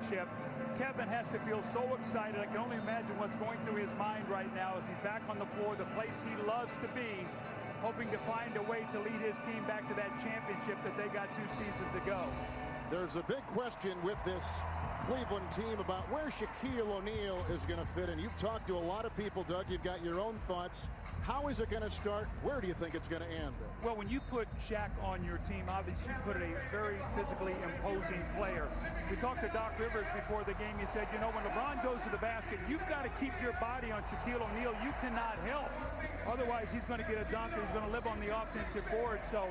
championship. Kevin has to feel so excited. I can only imagine what's going through his mind right now as he's back on the floor, the place he loves to be, hoping to find a way to lead his team back to that championship that they got 2 seasons ago. There's a big question with this Cleveland team about where Shaquille O'Neal is going to fit in. You've talked to a lot of people, Doug. You've got your own thoughts. How is it going to start? Where do you think it's going to end? Well, when you put Shaq on your team, obviously you put a very physically imposing player. We talked to Doc Rivers before the game. He said, you know, when LeBron goes to the basket, you've got to keep your body on Shaquille O'Neal. You cannot help. Otherwise, he's going to get a dunk and he's going to live on the offensive board. So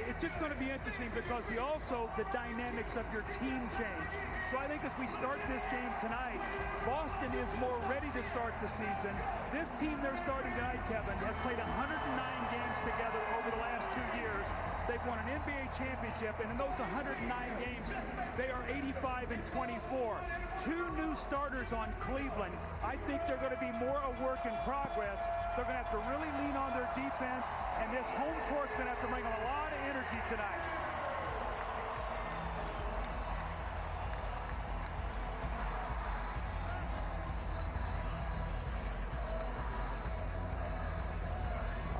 it's just going to be interesting because the dynamics of your team change. So I think as we start this game tonight, Boston is more ready to start the season. This team they're starting tonight, Kevin, has played 109 games together over the last 2 years. They've won an NBA championship, and in those 109 games, they are 85-24. 2 new starters on Cleveland. I think they're going to be more a work in progress. They're going to have to really lean on their defense, and this home court's going to have to bring them a lot of energy tonight.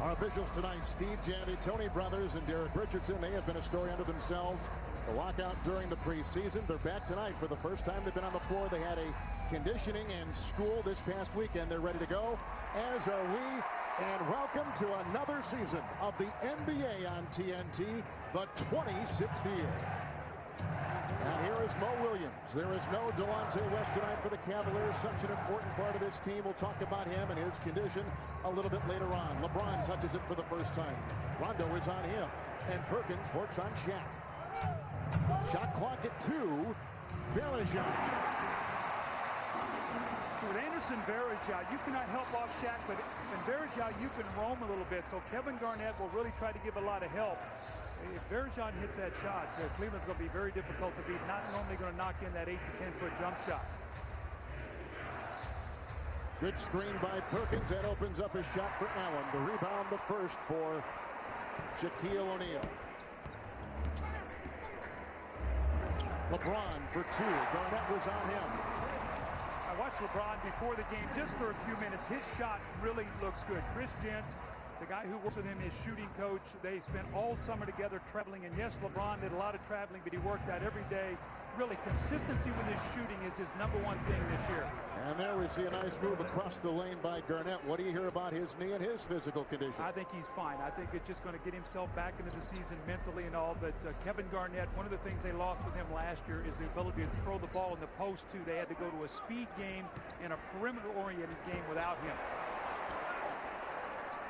Our officials tonight, Steve Jandy, Tony Brothers, and Derek Richardson. They have been a story unto themselves. The lockout during the preseason. They're back tonight for the first time they've been on the floor. They had a conditioning and school this past weekend. They're ready to go, as are we. And welcome to another season of the NBA on TNT, the 26th year. And here is Mo Williams. There is no Delonte West tonight for the Cavaliers. Such an important part of this team. We'll talk about him and his condition a little bit later on. LeBron touches it for the first time. Rondo is on him. And Perkins works on Shaq. Shot clock at 2. Varejao. So with Anderson, Varejao, you cannot help off Shaq, but in Varejao, you can roam a little bit. So Kevin Garnett will really try to give a lot of help. If Varejao hits that shot, Cleveland's going to be very difficult to beat. Not normally going to knock in that 8 to 10 foot jump shot. Good screen by Perkins. That opens up a shot for Allen. The rebound, the first for Shaquille O'Neal. LeBron for 2. Garnett was on him. I watched LeBron before the game just for a few minutes. His shot really looks good. Chris Gent, the guy who works with him, his shooting coach, they spent all summer together traveling. And yes, LeBron did a lot of traveling, but he worked out every day. Really, consistency with his shooting is his #1 thing this year. And there we see a nice move across the lane by Garnett. What do you hear about his knee and his physical condition? I think he's fine. I think it's just going to get himself back into the season mentally and all. But Kevin Garnett, one of the things they lost with him last year is the ability to throw the ball in the post, too. They had to go to a speed game and a perimeter-oriented game without him.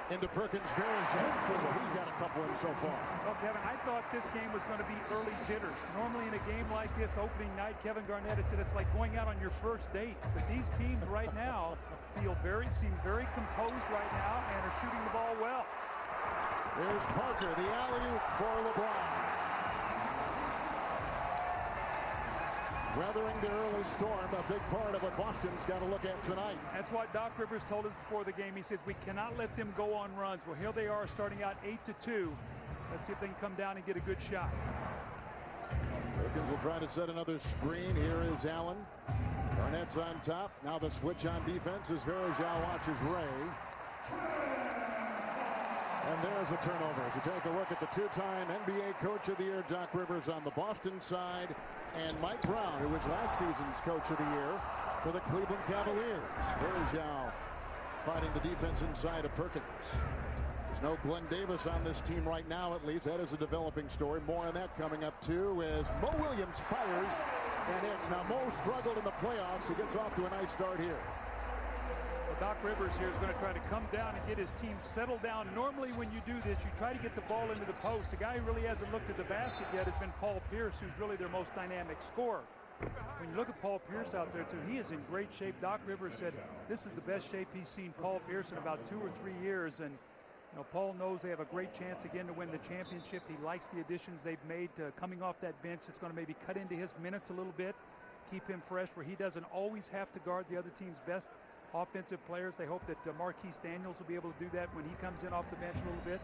Into Perkins, Varejao. So he's got a couple in so far. Well, Kevin, I thought this game was going to be early jitters. Normally in a game like this, opening night, Kevin Garnett has said it's like going out on your first date. But these teams right now seem very composed right now and are shooting the ball well. There's Parker, the alley-oop for LeBron. Weathering the early storm, a big part of what Boston's got to look at tonight. That's what Doc Rivers told us before the game. He says we cannot let them go on runs. Well, here they are starting out 8 to 2. Let's see if they can come down and get a good shot. Perkins will try to set another screen. Here is Allen. Garnett's on top. Now the switch on defense as Varejao watches Ray. And there's a turnover. As you take a look at the 2-time NBA Coach of the Year, Doc Rivers on the Boston side, and Mike Brown, who was last season's Coach of the Year for the Cleveland Cavaliers. Varejao fighting the defense inside of Perkins. There's no Glenn Davis on this team right now, at least. That is a developing story. More on that coming up, too, as Mo Williams fires and hits. Now, Mo struggled in the playoffs. He gets off to a nice start here. Doc Rivers here is going to try to come down and get his team settled down. Normally when you do this, you try to get the ball into the post. The guy who really hasn't looked at the basket yet has been Paul Pierce, who's really their most dynamic scorer. When you look at Paul Pierce out there, too, he is in great shape. Doc Rivers said this is the best shape he's seen Paul Pierce in about 2 or 3 years. And you know, Paul knows they have a great chance again to win the championship. He likes the additions they've made coming off that bench. It's going to maybe cut into his minutes a little bit, keep him fresh where he doesn't always have to guard the other team's best offensive players. They hope that Marquise Daniels will be able to do that when he comes in off the bench a little bit.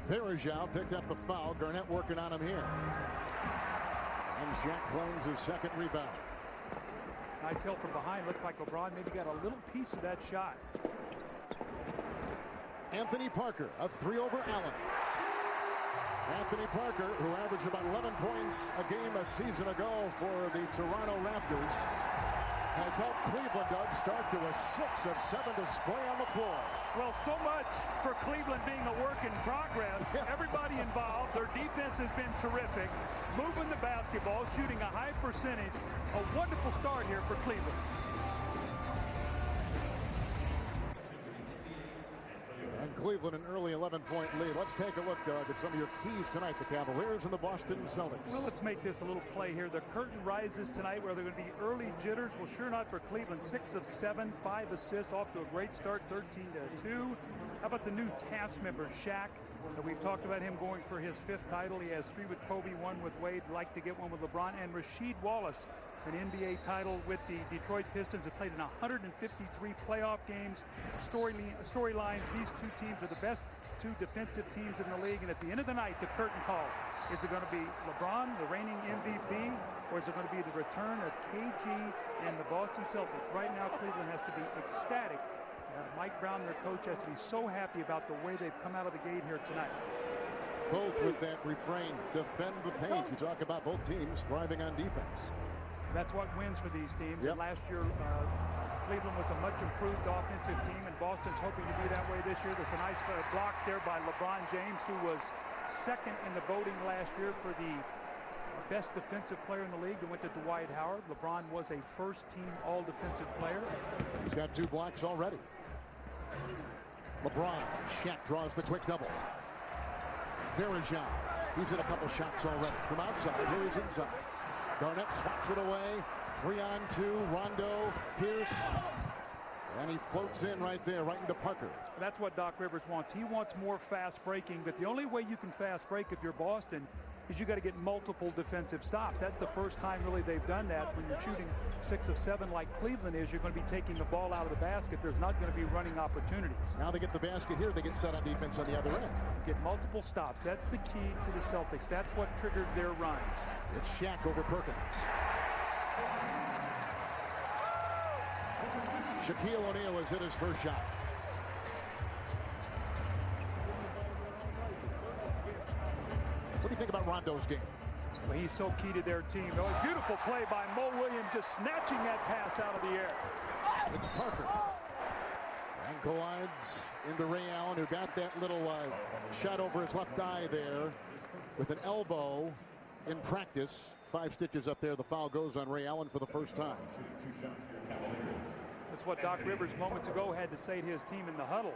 Varejao picked up the foul. Garnett working on him here. And Shaq claims his second rebound. Nice help from behind. Looked like LeBron maybe got a little piece of that shot. Anthony Parker, a 3 over Allen. Anthony Parker, who averaged about 11 points a game a season ago for the Toronto Raptors, has helped Cleveland start to a 6 of 7 display on the floor. Well, so much for Cleveland being a work in progress. Everybody involved. Their defense has been terrific. Moving the basketball, shooting a high percentage. A wonderful start here for Cleveland. Cleveland an early 11-point lead. Let's take a look, Doug, at some of your keys tonight. The Cavaliers and the Boston Celtics. Well, let's make this a little play here. The curtain rises tonight where there are going to be early jitters. Well, sure not for Cleveland. 6 of 7, 5 assists, off to a great start, 13-2. How about the new cast member, Shaq? We've talked about him going for his 5th title. He has 3 with Kobe, 1 with Wade. Like to get one with LeBron. And Rasheed Wallace, an NBA title with the Detroit Pistons, have played in 153 playoff games. Storylines, these two teams are the best 2 defensive teams in the league. And at the end of the night, the curtain call. Is it going to be LeBron, the reigning MVP, or is it going to be the return of KG and the Boston Celtics? Right now, Cleveland has to be ecstatic. Mike Brown, their coach, has to be so happy about the way they've come out of the gate here tonight. Both with that refrain, defend the paint. You talk about both teams thriving on defense. That's what wins for these teams. Yep. And last year, Cleveland was a much improved offensive team, and Boston's hoping to be that way this year. There's a nice block there by LeBron James, who was 2nd in the voting last year for the best defensive player in the league. They went to Dwight Howard. LeBron was a first-team all-defensive player. He's got 2 blocks already. LeBron, Shaq draws the quick double. Verajah, he's hit a couple shots already from outside. Here he's inside. Garnett swats it away. 3-on-2. Rondo, Pierce. And he floats in right there, right into Parker. That's what Doc Rivers wants. He wants more fast breaking, but the only way you can fast break if you're Boston is you got to get multiple defensive stops. That's the first time really they've done that. When you're shooting 6 of 7 like Cleveland is, you're going to be taking the ball out of the basket. There's not going to be running opportunities. Now they get the basket here. They get set on defense on the other end. Get multiple stops. That's the key to the Celtics. That's what triggers their runs. It's Shaq over Perkins. Shaquille O'Neal has hit his first shot. What do you think about Rondo's game? Well, he's so key to their team. Oh, a beautiful play by Mo Williams, just snatching that pass out of the air. It's Parker. And collides into Ray Allen, who got that little shot over his left eye there with an elbow in practice. 5 stitches up there. The foul goes on Ray Allen for the first time. That's what Doc Rivers moments ago had to say to his team in the huddle.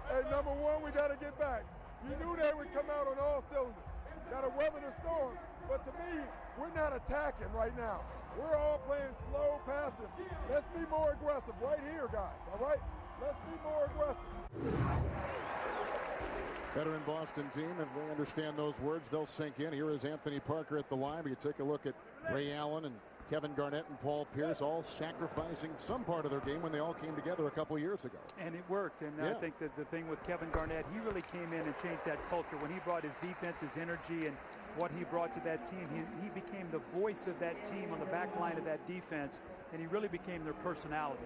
Hey, number one, we got to get back. You knew they would come out on all cylinders. Got to weather the storm. But to me, we're not attacking right now. We're all playing slow, passive. Let's be more aggressive right here, guys, all right? Let's be more aggressive. Veteran Boston team, if they understand those words, they'll sink in. Here is Anthony Parker at the line. But you take a look at Ray Allen and Kevin Garnett and Paul Pierce, all sacrificing some part of their game when they all came together a couple years ago. And it worked. And I think that the thing with Kevin Garnett, he really came in and changed that culture. When he brought his defense, his energy, and what he brought to that team, he became the voice of that team on the back line of that defense, and he really became their personality.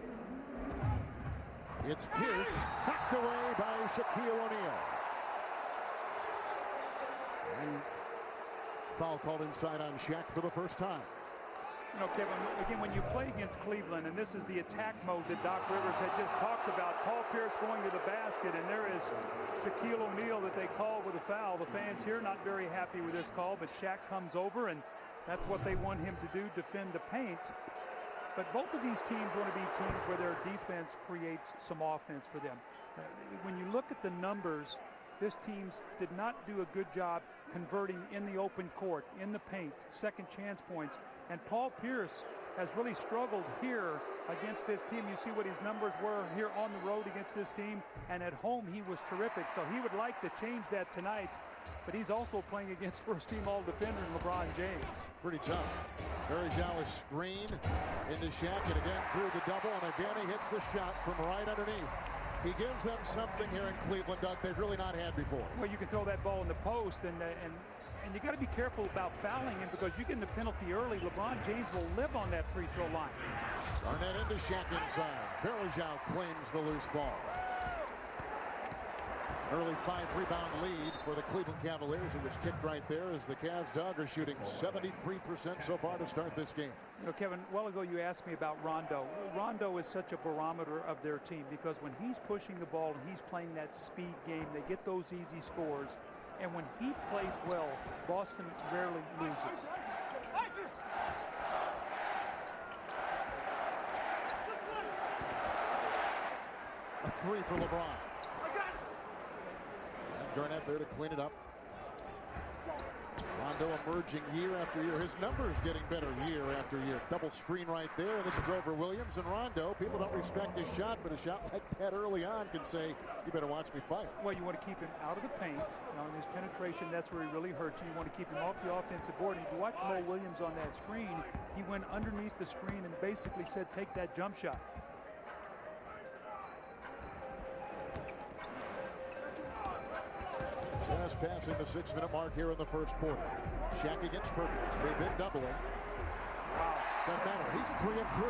It's Pierce, hacked away by Shaquille O'Neal. And foul called inside on Shaq for the first time. You know, Kevin, again, when you play against Cleveland, and this is the attack mode that Doc Rivers had just talked about, Paul Pierce going to the basket, and there is Shaquille O'Neal that they call with a foul. The fans here not very happy with this call, but Shaq comes over, and that's what they want him to do, defend the paint. But both of these teams want to be teams where their defense creates some offense for them. When you look at the numbers, this team did not do a good job converting in the open court, in the paint, second chance points. And Paul Pierce has really struggled here against this team. You see what his numbers were here on the road against this team, and at home he was terrific. So he would like to change that tonight, but he's also playing against first-team all-defender LeBron James. Pretty tough. Verajah screen into Shaq, and again through the double, and again he hits the shot from right underneath. He gives them something here in Cleveland, Doug, they've really not had before. Well, you can throw that ball in the post, and you got to be careful about fouling him because you get in the penalty early. LeBron James will live on that free throw line. Garnett into Shaq inside. Verjao claims the loose ball. Early 5-rebound lead for the Cleveland Cavaliers. It was kicked right there as the Cavs, Doug, are shooting 73% so far to start this game. You know, Kevin, a while ago you asked me about Rondo. Rondo is such a barometer of their team because when he's pushing the ball and he's playing that speed game, they get those easy scores. And when he plays well, Boston rarely loses. A three for LeBron. Garnett there to clean it up. Rondo emerging year after year. His numbers getting better year after year. Double screen right there. And this is over Williams and Rondo. People don't respect his shot, but a shot like that early on can say, you better watch me fire. Well, you want to keep him out of the paint. Now, in his penetration, that's where he really hurts you. You want to keep him off the offensive board. And if you watch Mo Williams on that screen, he went underneath the screen and basically said, take that jump shot. Just passing the 6-minute mark here in the first quarter. Shaq against Perkins. They've been doubling. Wow. Doesn't matter. He's 3 of 3.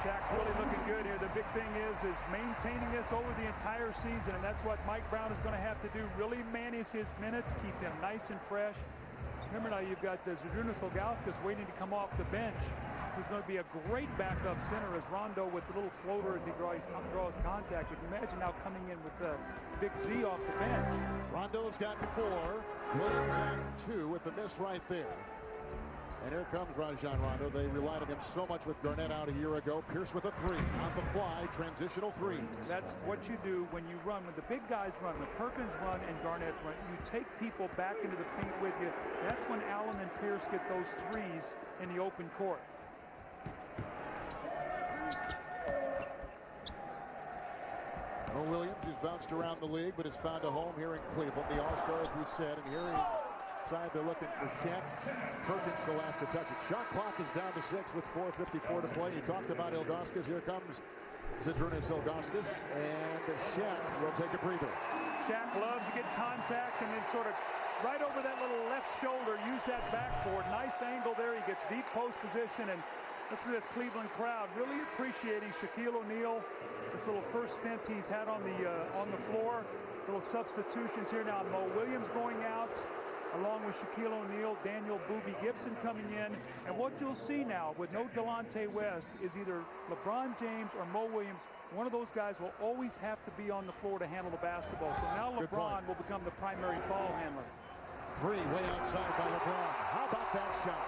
Shaq's really looking good here. The big thing is maintaining this over the entire season, and that's what Mike Brown is going to have to do. Really manage his minutes, keep them nice and fresh. Remember now you've got Zydrunas Ilgauskas waiting to come off the bench, who's going to be a great backup center as Rondo with the little floater as he draws contact. If you imagine now coming in with the big Z off the bench. Rondo's got 4. Williams on 2 with the miss right there. And here comes Rajon Rondo. They relied on him so much with Garnett out a year ago. Pierce with a 3 on the fly, transitional threes. That's what you do when you run. When the big guys run, when Perkins run and Garnett run, you take people back into the paint with you. That's when Allen and Pierce get those threes in the open court. Mo Williams, who's bounced around the league, but has found a home here in Cleveland. The All-Star, as we said, and here inside they're looking for Shaq. Perkins the last to touch it. Shot clock is down to 6 with 4:54 to play. You talked about Ilgauskas. Here comes Zydrunas Ilgauskas, and Shaq will take a breather. Shaq loves to get contact and then sort of right over that little left shoulder, use that backboard. Nice angle there. He gets deep post position, and listen to this Cleveland crowd really appreciating Shaquille O'Neal. This little first stint he's had on the floor. Little substitutions here now. Mo Williams going out along with Shaquille O'Neal, Daniel Boobie Gibson coming in. And what you'll see now with no Delonte West is either LeBron James or Mo Williams. One of those guys will always have to be on the floor to handle the basketball. So now LeBron will become the primary ball handler. 3 way outside by LeBron. How about that shot?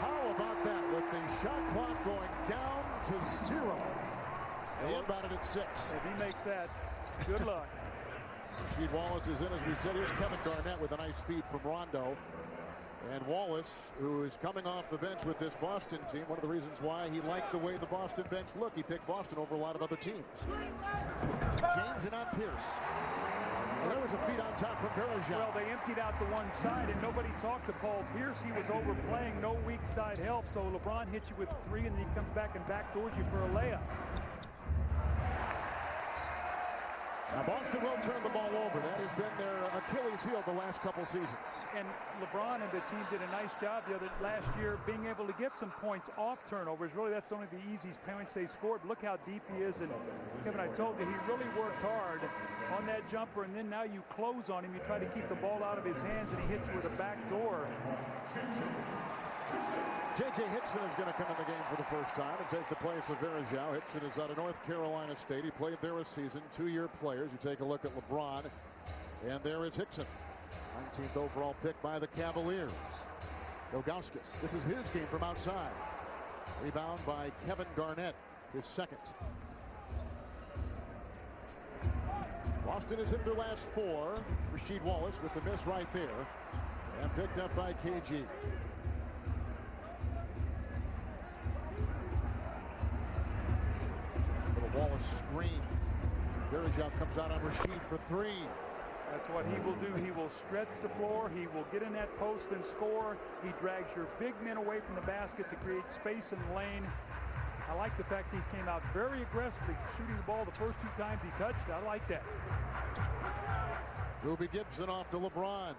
How about that with the shot clock going down to 0? He inbounded at 6. If he makes that, good luck. Rasheed Wallace is in, as we said. Here's Kevin Garnett with a nice feed from Rondo. And Wallace, who is coming off the bench with this Boston team, one of the reasons why he liked the way the Boston bench looked. He picked Boston over a lot of other teams. James and on Pierce. And there was a feed on top from Verjao. Well, they emptied out the one side, and nobody talked to Paul Pierce. He was overplaying, no weak side help. So LeBron hits you with 3, and then he comes back and backdoors you for a layup. Now Boston will turn the ball over. That has been their Achilles heel the last couple seasons. And LeBron and the team did a nice job last year being able to get some points off turnovers. Really, that's only the easiest points they scored. Look how deep he is. And Kevin, I told you, he really worked hard on that jumper. And then now you close on him. You try to keep the ball out of his hands, and he hits you with a back door. J.J. Hickson is going to come in the game for the first time and take the place of Verjao. Hickson is out of North Carolina State. He played there a season, 2-year players. You take a look at LeBron, and there is Hickson, 19th overall pick by the Cavaliers. Ilgauskas, this is his game from outside. Rebound by Kevin Garnett, his second. Boston has hit their last 4. Rasheed Wallace with the miss right there, and picked up by KG. Wallace screen. Verjao comes out on Rasheed for 3. That's what he will do. He will stretch the floor. He will get in that post and score. He drags your big men away from the basket to create space in the lane. I like the fact he came out very aggressively, shooting the ball the first 2 times he touched it. I like that. Ruby Gibson off to LeBron.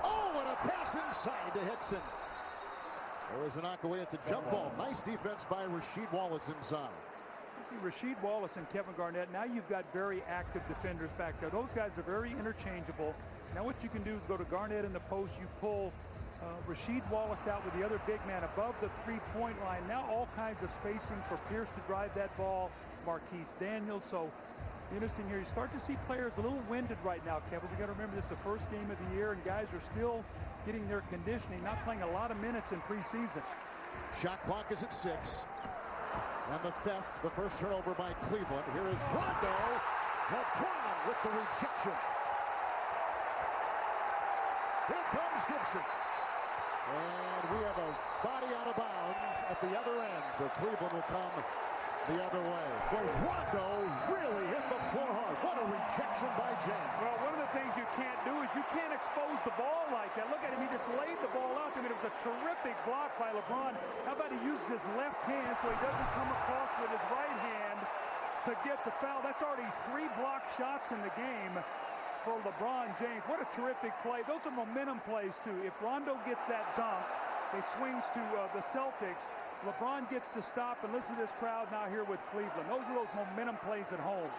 Oh, what a pass inside to Hickson. There was a knock away at the jump ball. Nice defense by Rasheed Wallace inside. You see Rasheed Wallace and Kevin Garnett. Now you've got very active defenders back there. Those guys are very interchangeable. Now what you can do is go to Garnett in the post. You pull Rasheed Wallace out with the other big man above the three-point line. Now all kinds of spacing for Pierce to drive that ball. Marquise Daniels. So interesting here. You start to see players a little winded right now, Kevin. We got to remember this is the first game of the year, and guys are still getting their conditioning, not playing a lot of minutes in preseason. Shot clock is at 6. And the theft, the first turnover by Cleveland. Here is Rondo. LeBron with the rejection. Here comes Gibson. And we have a body out of bounds at the other end. So Cleveland will come the other way. Boy, Rondo really hit the floor hard. What a rejection by James. Well, one of the things you can't do is you can't expose the ball like that. Look at him. He just laid the ball out. I mean, it was a terrific block by LeBron. How about he uses his left hand so he doesn't come across with his right hand to get the foul? That's already 3 block shots in the game for LeBron James. What a terrific play. Those are momentum plays, too. If Rondo gets that dunk, it swings to the Celtics. LeBron gets to stop, and listen to this crowd now here with Cleveland. Those are those momentum plays at home.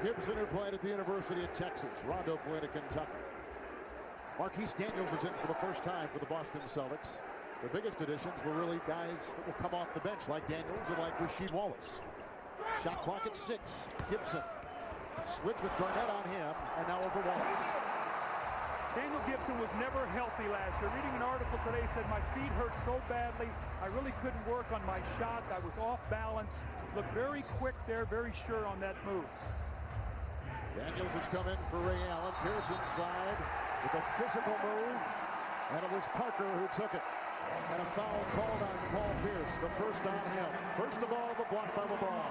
Gibson, who played at the University of Texas. Rondo played at Kentucky. Marquise Daniels is in for the first time for the Boston Celtics. The biggest additions were really guys that will come off the bench, like Daniels and like Rasheed Wallace. Shot clock at 6. Gibson. Switch with Garnett on him, and now over Wallace. Daniel Gibson was never healthy last year. Reading an article today said, my feet hurt so badly, I really couldn't work on my shot. I was off balance. Looked very quick there, very sure on that move. Daniels has come in for Ray Allen. Pierce inside with a physical move, and it was Parker who took it. And a foul called on Paul Pierce, the first on him. First of all, the block by LeBron.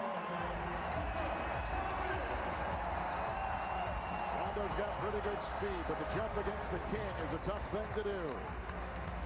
Rondo's got pretty good speed, but the jump against the King is a tough thing to do.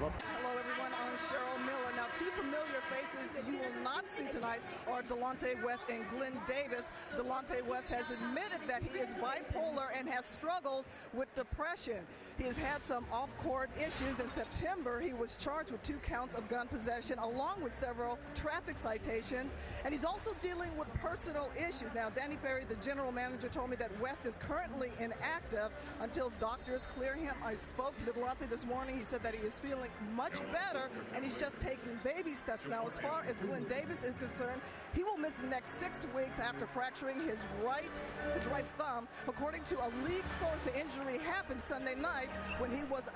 Hello, everyone. I'm Cheryl Miller. Now, 2 familiar faces that you will not see tonight are Delonte West and Glenn Davis. Delonte West has admitted that he is bipolar and has struggled with depression. He has had some off-court issues. In September, he was charged with 2 counts of gun possession, along with several traffic citations. And he's also dealing with personal issues. Now, Danny Ferry, the general manager, told me that West is currently inactive until doctors clear him. I spoke to Delonte this morning. He said that he is feeling much better, and he's just taking baby steps now. As far as Glenn Davis is concerned, he will miss the next 6 weeks after fracturing his right thumb. According to a league source, the injury happened Sunday night when he was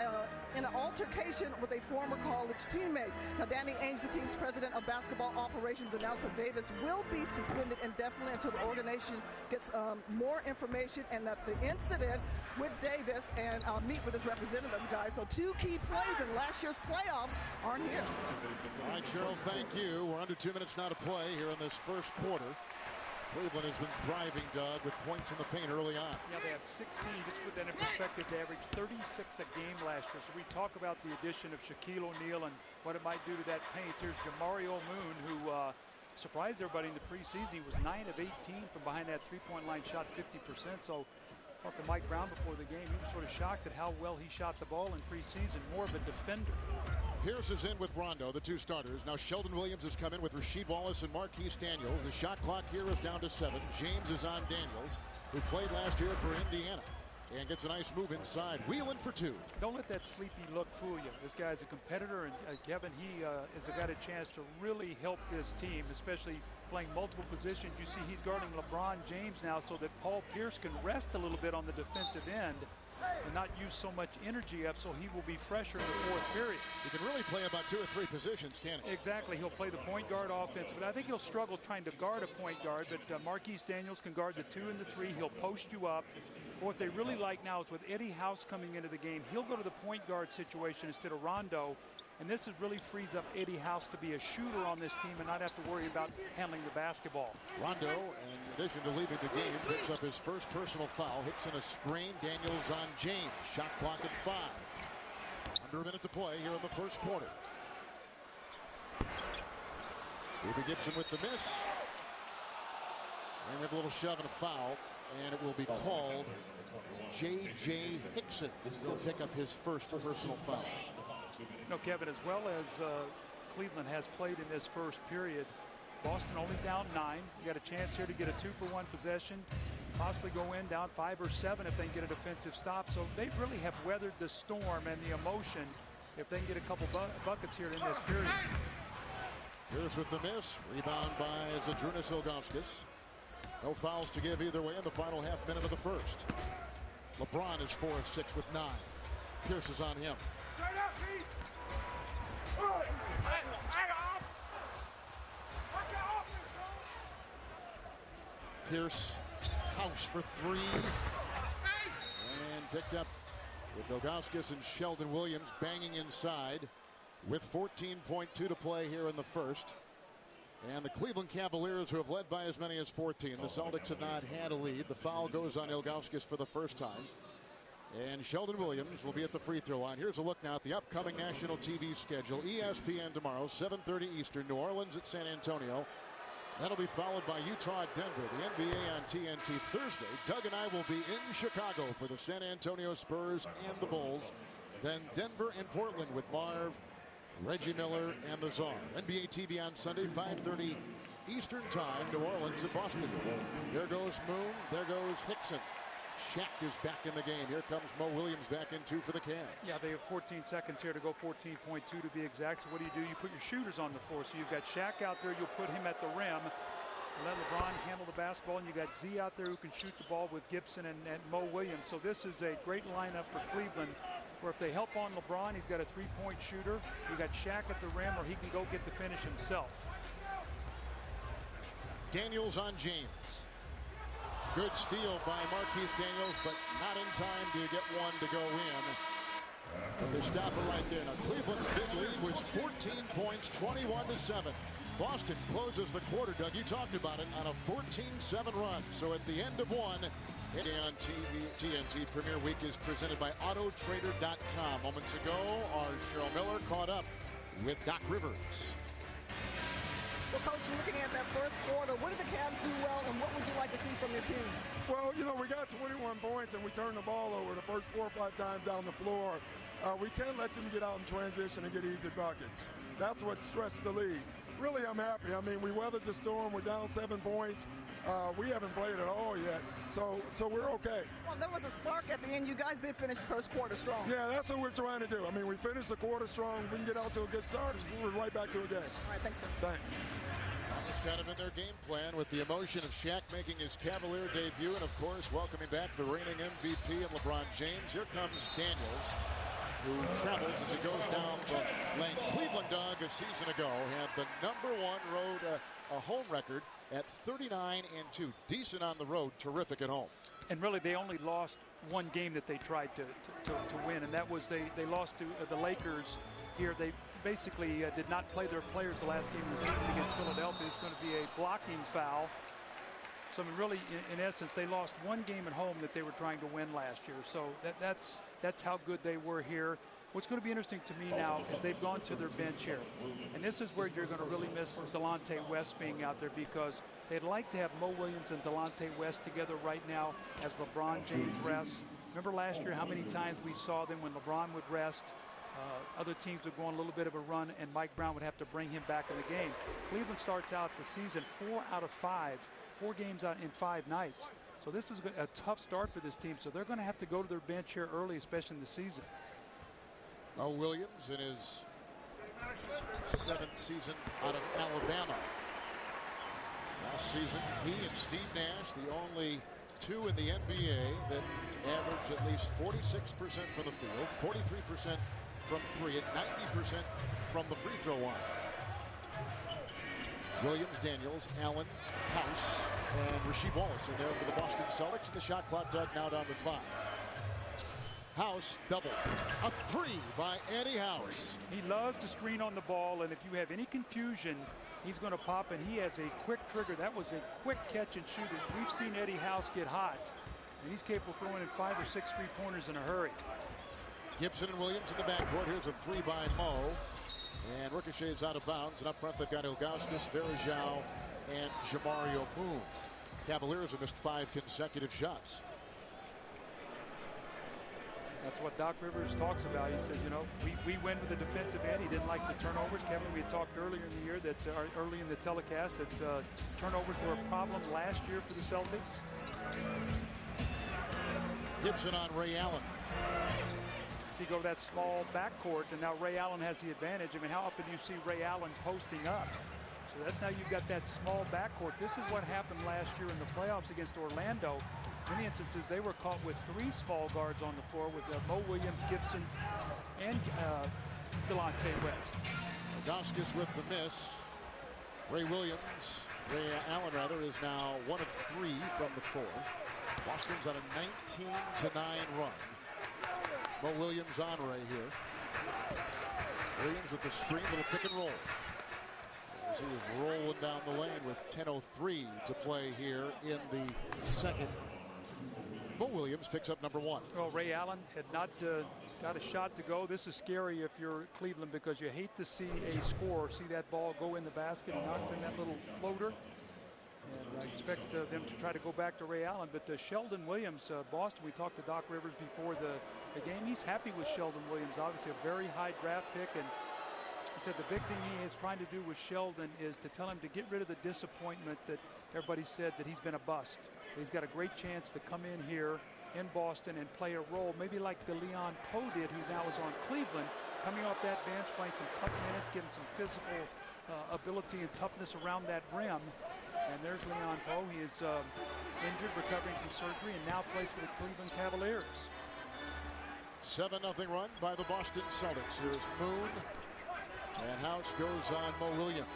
in an altercation with a former college teammate. Now, Danny Ainge, the team's president of basketball operations, announced that Davis will be suspended indefinitely until the organization gets more information, and that the incident with Davis and meet with his representative, guys. So 2 key plays in last year's playoffs aren't here. All right, Cheryl, thank you. We're under 2 minutes now to play here in this first quarter. Cleveland has been thriving, Doug, with points in the paint early on. Yeah, they have 16. Just to put that in perspective, they averaged 36 a game last year. So we talk about the addition of Shaquille O'Neal and what it might do to that paint. Here's Jamario Moon, who surprised everybody in the preseason. He was 9 of 18 from behind that three-point line, shot 50%. So talked to Mike Brown before the game. He was sort of shocked at how well he shot the ball in preseason. More of a defender. Pierce is in with Rondo, the 2 starters. Now Sheldon Williams has come in with Rasheed Wallace and Marquise Daniels. The shot clock here is down to 7. James is on Daniels, who played last year for Indiana, and gets a nice move inside. Wheeling for 2. Don't let that sleepy look fool you. This guy's a competitor, and Kevin, he has got a chance to really help this team, especially playing multiple positions. You see he's guarding LeBron James now so that Paul Pierce can rest a little bit on the defensive end and not use so much energy up, so he will be fresher in the 4th period. He can really play about 2 or 3 positions, can't he? Exactly. He'll play the point guard offense, but I think he'll struggle trying to guard a point guard, but Marquise Daniels can guard the 2 and the 3. He'll post you up. But what they really like now is with Eddie House coming into the game, he'll go to the point guard situation instead of Rondo. And this really frees up Eddie House to be a shooter on this team and not have to worry about handling the basketball. Rondo, in addition to leaving the game, picks up his first personal foul, hits in a screen. Daniels on James. Shot clock at 5. Under a minute to play here in the first quarter. Ruby Gibson with the miss. And we have a little shove and a foul. And it will be called. J.J. Hickson will pick up his first personal foul. You know, Kevin, as well as Cleveland has played in this first period, Boston only down 9. You got a chance here to get a 2-for-1 possession, possibly go in down 5 or 7 if they can get a defensive stop. So they really have weathered the storm and the emotion if they can get a couple buckets here in this period. Here's with the miss. Rebound by Zydrunas Ilgauskas. No fouls to give either way in the final half minute of the first. LeBron is 4 of 6 with 9. Pierce is on him. Pierce, house for 3. And picked up with Ilgauskas and Sheldon Williams banging inside with 14.2 to play here in the first. And the Cleveland Cavaliers, who have led by as many as 14. The Celtics have not had a lead. The foul goes on Ilgauskas for the first time. And Sheldon Williams will be at the free throw line. Here's a look now at the upcoming national TV schedule. ESPN tomorrow, 7:30 Eastern. New Orleans at San Antonio. That'll be followed by Utah at Denver. The NBA on TNT Thursday. Doug and I will be in Chicago for the San Antonio Spurs and the Bulls. Then Denver and Portland with Marv, Reggie Miller, and the Czar. NBA TV on Sunday, 5:30 Eastern Time. New Orleans at Boston. There goes Moon. There goes Hickson. Shaq is back in the game. Here comes Mo Williams back in 2 for the Cavs. Yeah, they have 14 seconds here to go, 14.2 to be exact. So what do? You put your shooters on the floor. So you've got Shaq out there. You'll put him at the rim. Let LeBron handle the basketball. And you got Z out there who can shoot the ball with Gibson and Mo Williams. So this is a great lineup for Cleveland, where if they help on LeBron, he's got a 3-point shooter. You got Shaq at the rim, or he can go get the finish himself. Daniels on James. Good steal by Marquise Daniels, but not in time to get one to go in. But they stop it right there. Now Cleveland's big lead was 14 points, 21-7. Boston closes the quarter, Doug. You talked about it, on a 14-7 run. So at the end of one, on TNT Premier Week is presented by Autotrader.com. Moments ago, our Cheryl Miller caught up with Doc Rivers. Well, Coach, looking at that first quarter, what did the Cavs do well, and what would you like to see from your team? Well, you know, we got 21 points, and we turned the ball over the first 4 or 5 times down the floor. We can't let them get out in transition and get easy buckets. That's what stresses the league. Really, I'm happy. I mean, we weathered the storm. We're down 7 points. We haven't played at all yet, so we're okay. Well, there was a spark at the end. You guys did finish the first quarter strong. Yeah, that's what we're trying to do. I mean, we finished the quarter strong. We can get out to a good start. We're right back to a game. All right, thanks, Coach. Thanks. It's kind of in their game plan with the emotion of Shaq making his Cavalier debut, and of course welcoming back the reigning MVP and LeBron James. Here comes Daniels, who travels as he goes down the lane. Cleveland, Doug, a season ago had the #1 road a home record at 39-2. Decent on the road, terrific at home. And really, they only lost one game that they tried to win, and that was they lost to the Lakers here. They basically did not play their players the last game of the season against Philadelphia. It's going to be a blocking foul. So I mean, really, in essence, they lost one game at home that they were trying to win last year. So that's how good they were here. What's going to be interesting to me now is they've gone to their bench here. And this is where you're going to really miss Delonte West being out there, because they'd like to have Mo Williams and Delonte West together right now as LeBron James rests. Remember last year how many times we saw them when LeBron would rest? Other teams would go on a little bit of a run, and Mike Brown would have to bring him back in the game. Cleveland starts out the season 4 out of 5, 4 games out in 5 nights. So this is a tough start for this team. So they're going to have to go to their bench here early, especially in the season. Mo Williams in his 7th season out of Alabama. Last season, he and Steve Nash, the only 2 in the NBA that averaged at least 46% from the field, 43% from 3, and 90% from the free throw line. Williams, Daniels, Allen, House, and Rasheed Wallace in there for the Boston Celtics. And the shot clock, Doug, now down to 5. House double. A 3 by Eddie House. He loves to screen on the ball, and if you have any confusion, he's going to pop, and he has a quick trigger. That was a quick catch and shoot. We've seen Eddie House get hot, and he's capable of throwing in 5 or 6 3-pointers in a hurry. Gibson and Williams in the backcourt. Here's a three by Mo. And ricochets out of bounds. And up front, they've got Ilgauskas, Varejao, and Jamario Moon. Cavaliers have missed 5 consecutive shots. That's what Doc Rivers talks about. He said, you know, we win with the defensive end. He didn't like the turnovers. Kevin, we had talked earlier in the year that, early in the telecast, that turnovers were a problem last year for the Celtics. Gibson on Ray Allen. So you go to that small backcourt, and now Ray Allen has the advantage. I mean, how often do you see Ray Allen posting up? So that's now you've got that small backcourt. This is what happened last year in the playoffs against Orlando. Many instances, they were caught with 3 small guards on the floor with Mo Williams, Gibson, and Delonte West. Ilgauskas with the miss. Ray Allen rather, is now 1 of 3 from the floor. Boston's on a 19-9 run. Mo Williams on Ray here. Williams with the screen, little pick and roll. As he was rolling down the lane with 10:03 to play here in the second. Mo Williams picks up number 1. Well, Ray Allen had not got a shot to go. This is scary if you're Cleveland, because you hate to see a scorer see that ball go in the basket and knocks in that little floater. And I expect them to try to go back to Ray Allen. But Sheldon Williams, Boston, we talked to Doc Rivers before the game. He's happy with Sheldon Williams, obviously a very high draft pick. And he said the big thing he is trying to do with Sheldon is to tell him to get rid of the disappointment that everybody said that he's been a bust. He's got a great chance to come in here in Boston and play a role, maybe like the Leon Poe did, who now is on Cleveland, coming off that bench, playing some tough minutes, getting some physical ability and toughness around that rim. And there's Leon Poe. He is injured, recovering from surgery, and now plays for the Cleveland Cavaliers. 7-0 run by the Boston Celtics. Here's Moon, and House goes on Mo Williams.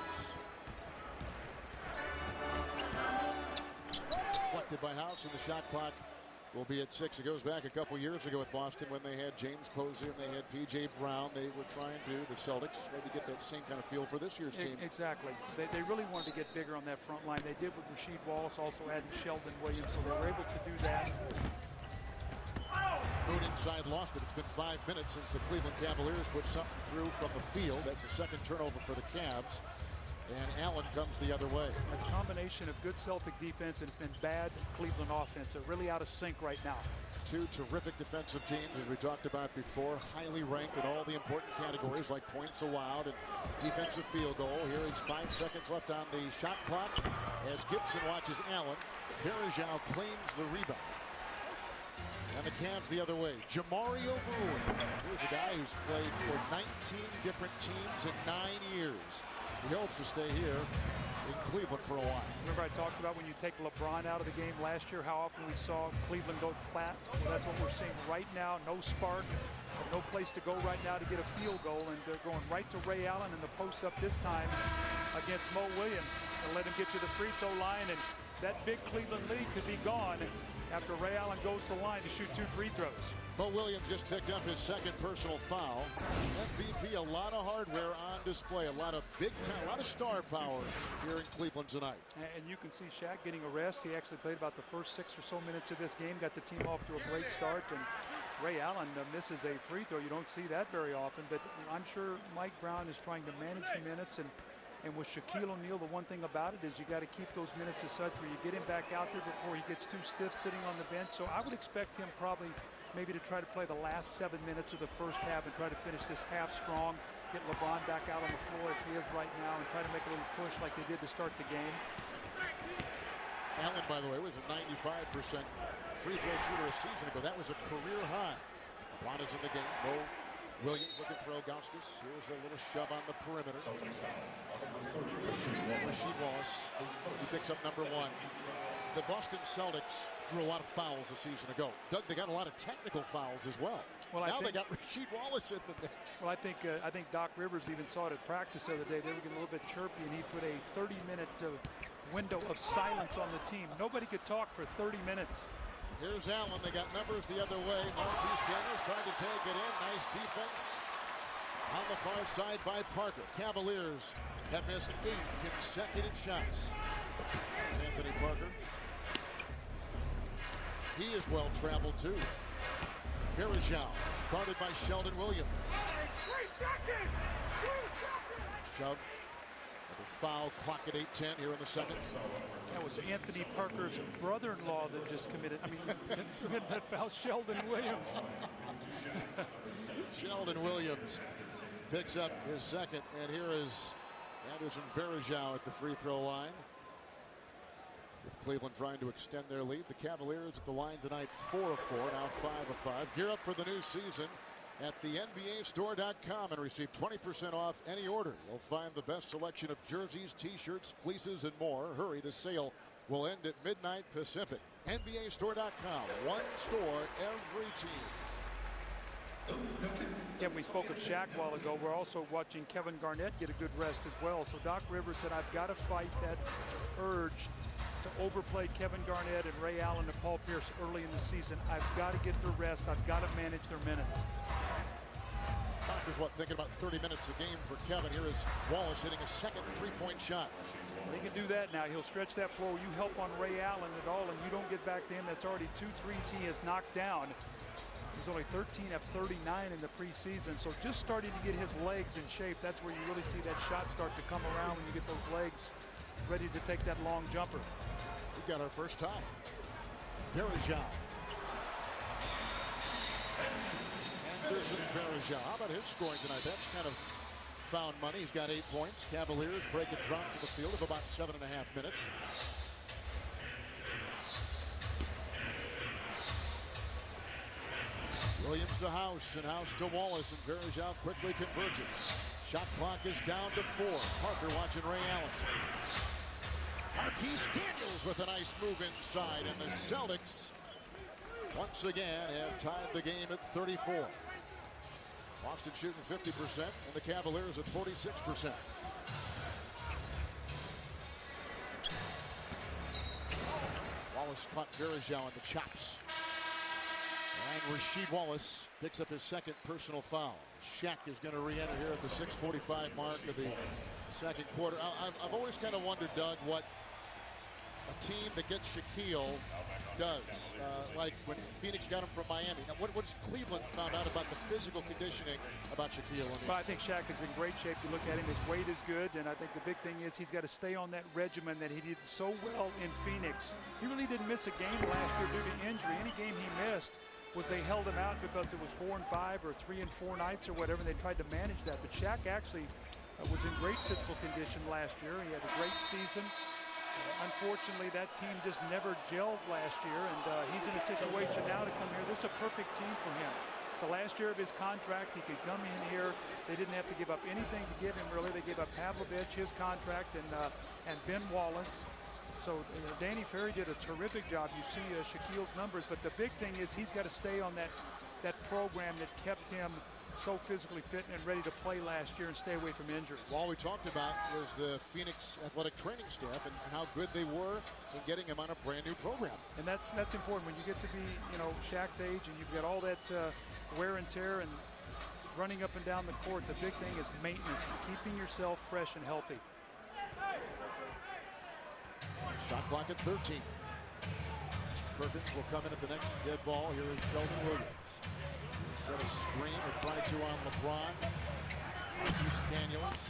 Deflected by House, and the shot clock will be at 6. It goes back a couple years ago at Boston when they had James Posey and they had P.J. Brown. They were trying to, the Celtics, maybe get that same kind of feel for this year's team. Exactly. They really wanted to get bigger on that front line. They did with Rasheed Wallace, also adding Sheldon Williams, so they were able to do that. Moon inside, lost it. It's been 5 minutes since the Cleveland Cavaliers put something through from the field. That's the second turnover for the Cavs. And Allen comes the other way. It's a combination of good Celtic defense, and it's been bad Cleveland offense. They're really out of sync right now. 2 terrific defensive teams, as we talked about before, highly ranked in all the important categories like points allowed and defensive field goal. Here is 5 seconds left on the shot clock as Gibson watches Allen. Varejao claims the rebound. And the Cavs the other way. Jamario Moon. Here's a guy who's played for 19 different teams in 9 years. He hopes to stay here in Cleveland for a while. Remember I talked about when you take LeBron out of the game last year, how often we saw Cleveland go flat? Well, that's what we're seeing right now. No spark, no place to go right now to get a field goal, and they're going right to Ray Allen in the post up this time against Mo Williams. They'll let him get to the free throw line, and that big Cleveland lead could be gone after Ray Allen goes to the line to shoot 2 free throws. Mo Williams just picked up his second personal foul. MVP, a lot of hardware on display, a lot of big time, a lot of star power here in Cleveland tonight. And you can see Shaq getting a rest. He actually played about the first 6 or so minutes of this game, got the team off to a great start, and Ray Allen misses a free throw. You don't see that very often, but I'm sure Mike Brown is trying to manage the minutes, and with Shaquille O'Neal, the one thing about it is you got to keep those minutes as such where you get him back out there before he gets too stiff sitting on the bench. So I would expect him probably maybe to try to play the last 7 minutes of the first half and try to finish this half strong, get LeBron back out on the floor as he is right now, and try to make a little push like they did to start the game. Allen, by the way, was a 95% free throw shooter a season ago. That was a career high. LeBron is in the game. Mo Williams looking for Ilgauskas. Here's a little shove on the perimeter. Rasheed Wallace, he picks up number 1. The Boston Celtics drew a lot of fouls a season ago. Doug, they got a lot of technical fouls as well. Now they got Rasheed Wallace in the mix. Well, I think Doc Rivers even saw it at practice the other day. They were getting a little bit chirpy, and he put a 30-minute window of silence on the team. Nobody could talk for 30 minutes. Here's Allen. They got numbers the other way. Marquise Daniels trying to take it in. Nice defense on the far side by Parker. Cavaliers have missed 8 consecutive shots. There's Anthony Parker. He is well traveled too. Verjao, guarded by Sheldon Williams. Shove. The foul, clock at 8:10 here in the second. That was Anthony Parker's brother-in-law that just committed. I mean, committed that foul, Sheldon Williams. Sheldon Williams picks up his second, and here is Anderson Verjao at the free throw line. With Cleveland trying to extend their lead, the Cavaliers at the line tonight 4 of 4, now 5 of 5. Gear up for the new season at the NBAstore.com and receive 20% off any order. You'll find the best selection of jerseys, t-shirts, fleeces, and more. Hurry, the sale will end at midnight Pacific. NBAstore.com, one store, every team. Kevin, we spoke of Shaq a while ago. We're also watching Kevin Garnett get a good rest as well. So Doc Rivers said, I've got to fight that urge to overplay Kevin Garnett and Ray Allen and Paul Pierce early in the season. I've got to get their rest. I've got to manage their minutes. Doctor's thinking about 30 minutes a game for Kevin. Here is Wallace hitting a second three-point shot. He can do that now. He'll stretch that floor. You help on Ray Allen at all, and you don't get back to him. That's already 2 threes he has knocked down. He's only 13 of 39 in the preseason, so just starting to get his legs in shape. That's where you really see that shot start to come around when you get those legs ready to take that long jumper. We've got our first tie. Verjao. Anderson Verjao. How about his scoring tonight? That's kind of found money. He's got 8 points. Cavaliers break a drop to the field of about 7.5 minutes. Williams to House, and House to Wallace, and Verjao quickly converges. Shot clock is down to 4. Parker watching Ray Allen. Marquise Daniels with a nice move inside, and the Celtics once again have tied the game at 34. Boston shooting 50%, and the Cavaliers at 46%. Wallace caught Verjao in the chops. And Rasheed Wallace picks up his second personal foul. Shaq is going to re-enter here at the 6:45 mark of the second quarter. I've always kind of wondered, Doug, what a team that gets Shaquille does. Like when Phoenix got him from Miami. Now, what's Cleveland found out about the physical conditioning about Shaquille? Well, I think Shaq is in great shape. You look at him, his weight is good, and I think the big thing is he's got to stay on that regimen that he did so well in Phoenix. He really didn't miss a game last year due to injury. Any game he missed was they held him out because it was 4 and 5 or 3 and 4 nights or whatever, and they tried to manage that. But Shaq actually was in great physical condition last year. He had a great season. Unfortunately, that team just never gelled last year, and he's in a situation now to come here. This is a perfect team for him. The last year of his contract, he could come in here. They didn't have to give up anything to give him, really. They gave up Pavlovich, his contract, and Ben Wallace. So Danny Ferry did a terrific job. You see Shaquille's numbers, but the big thing is he's got to stay on that program that kept him so physically fit and ready to play last year and stay away from injuries. All we talked about was the Phoenix athletic training staff and how good they were in getting him on a brand new program. And that's important when you get to be, Shaq's age and you've got all that wear and tear and running up and down the court. The big thing is maintenance, keeping yourself fresh and healthy. Shot clock at 13. Perkins will come in at the next dead ball. Here is Sheldon Williams. Set a screen or try to on LeBron. Marquise Daniels.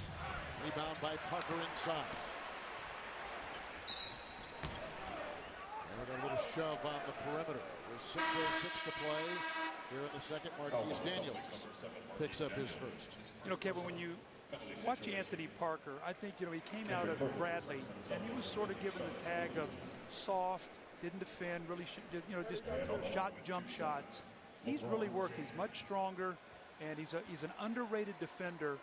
Rebound by Parker inside. And a little shove on the perimeter. There's 6:06 to play here in the second. Marquise Daniels picks up his first. Kevin, when you watch Anthony Parker, I think, he came out of Bradley, and he was sort of given the tag of soft, didn't defend, really, just shot jump shots. He's really worked. He's much stronger, and he's an underrated defender.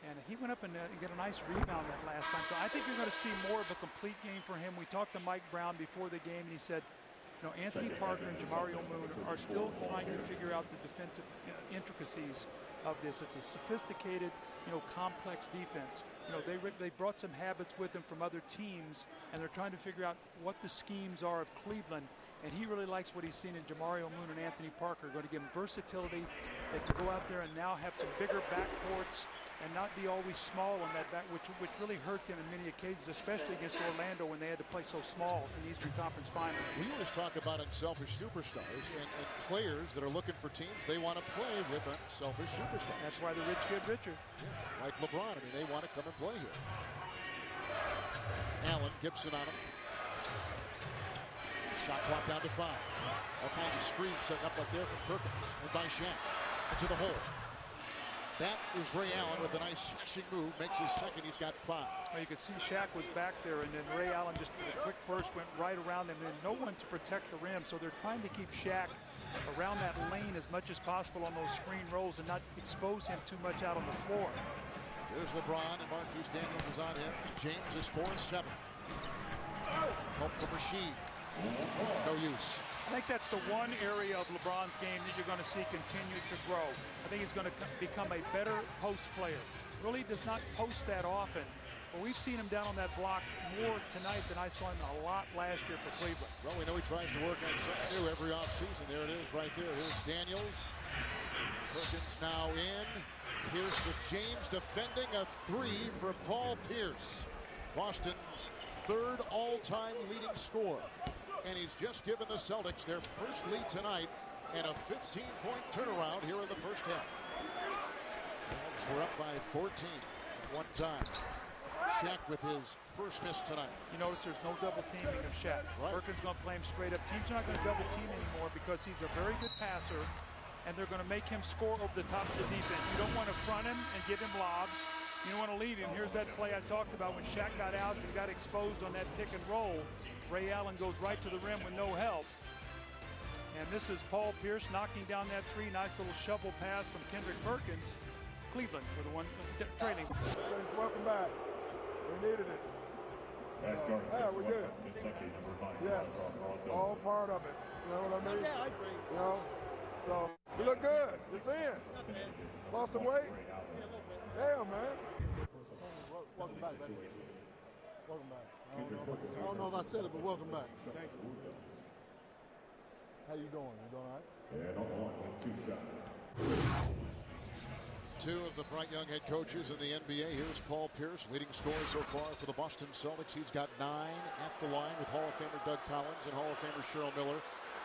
And he went up and got a nice rebound that last time. So I think you're going to see more of a complete game for him. We talked to Mike Brown before the game, and he said, Anthony Parker and Jamario Moon are still trying to figure out the defensive intricacies of this. It's a sophisticated, complex defense. They brought some habits with them from other teams, and they're trying to figure out what the schemes are of Cleveland. And he really likes what he's seen in Jamario Moon and Anthony Parker. Going to give him versatility. They can go out there and now have some bigger backcourts and not be always small on that back, which really hurt them in many occasions, especially against Orlando when they had to play so small in the Eastern Conference Finals. We always talk about unselfish superstars and players that are looking for teams they want to play with unselfish superstars. That's why the rich get richer. Yeah, like LeBron. I mean, they want to come and play here. Allen, Gibson on him. Shot clock down to 5. All kinds of screens set up like there from Perkins and by Shaq into the hole. That is Ray Allen with a nice slashing move. Makes his second. He's got 5. Well, you could see Shaq was back there, and then Ray Allen just with a quick burst went right around him, and no one to protect the rim. So they're trying to keep Shaq around that lane as much as possible on those screen rolls and not expose him too much out on the floor. Here's LeBron, and Marcus Daniels is on him. James is 4 and 7. Hope for Rasheed. No use. I think that's the one area of LeBron's game that you're going to see continue to grow. I think he's going to become a better post player. Really does not post that often, but we've seen him down on that block more tonight than I saw him a lot last year for Cleveland. Well, we know he tries to work on something new every offseason. There it is right there. Here's Daniels. Perkins now in. Pierce with James defending a 3 for Paul Pierce. Boston's 3rd all-time leading scorer. And he's just given the Celtics their first lead tonight and a 15-point turnaround here in the first half. We're up by 14 at one time. Shaq with his first miss tonight. You notice there's no double teaming of Shaq. Right. Perkins going to play him straight up. Teams are not going to double team anymore because he's a very good passer, and they're going to make him score over the top of the defense. You don't want to front him and give him lobs. You don't want to leave him. Here's that play I talked about when Shaq got out and got exposed on that pick and roll. Ray Allen goes right to the rim with no help. And this is Paul Pierce knocking down that 3. Nice little shovel pass from Kendrick Perkins. Cleveland with the one trailing. Welcome back. We needed it. Yeah, we're good. Yes, all part of it. You know what I mean? Yeah, I agree. You know, so you look good. You're thin. Lost some weight? Damn, man. Welcome back, baby. Welcome back. I don't know if I said it, but welcome back. Thank you. How you doing? You doing all right? Yeah, no one with 2 shots. 2 of the bright young head coaches in the NBA. Here's Paul Pierce, leading scorer so far for the Boston Celtics. He's got 9 at the line with Hall of Famer Doug Collins and Hall of Famer Cheryl Miller.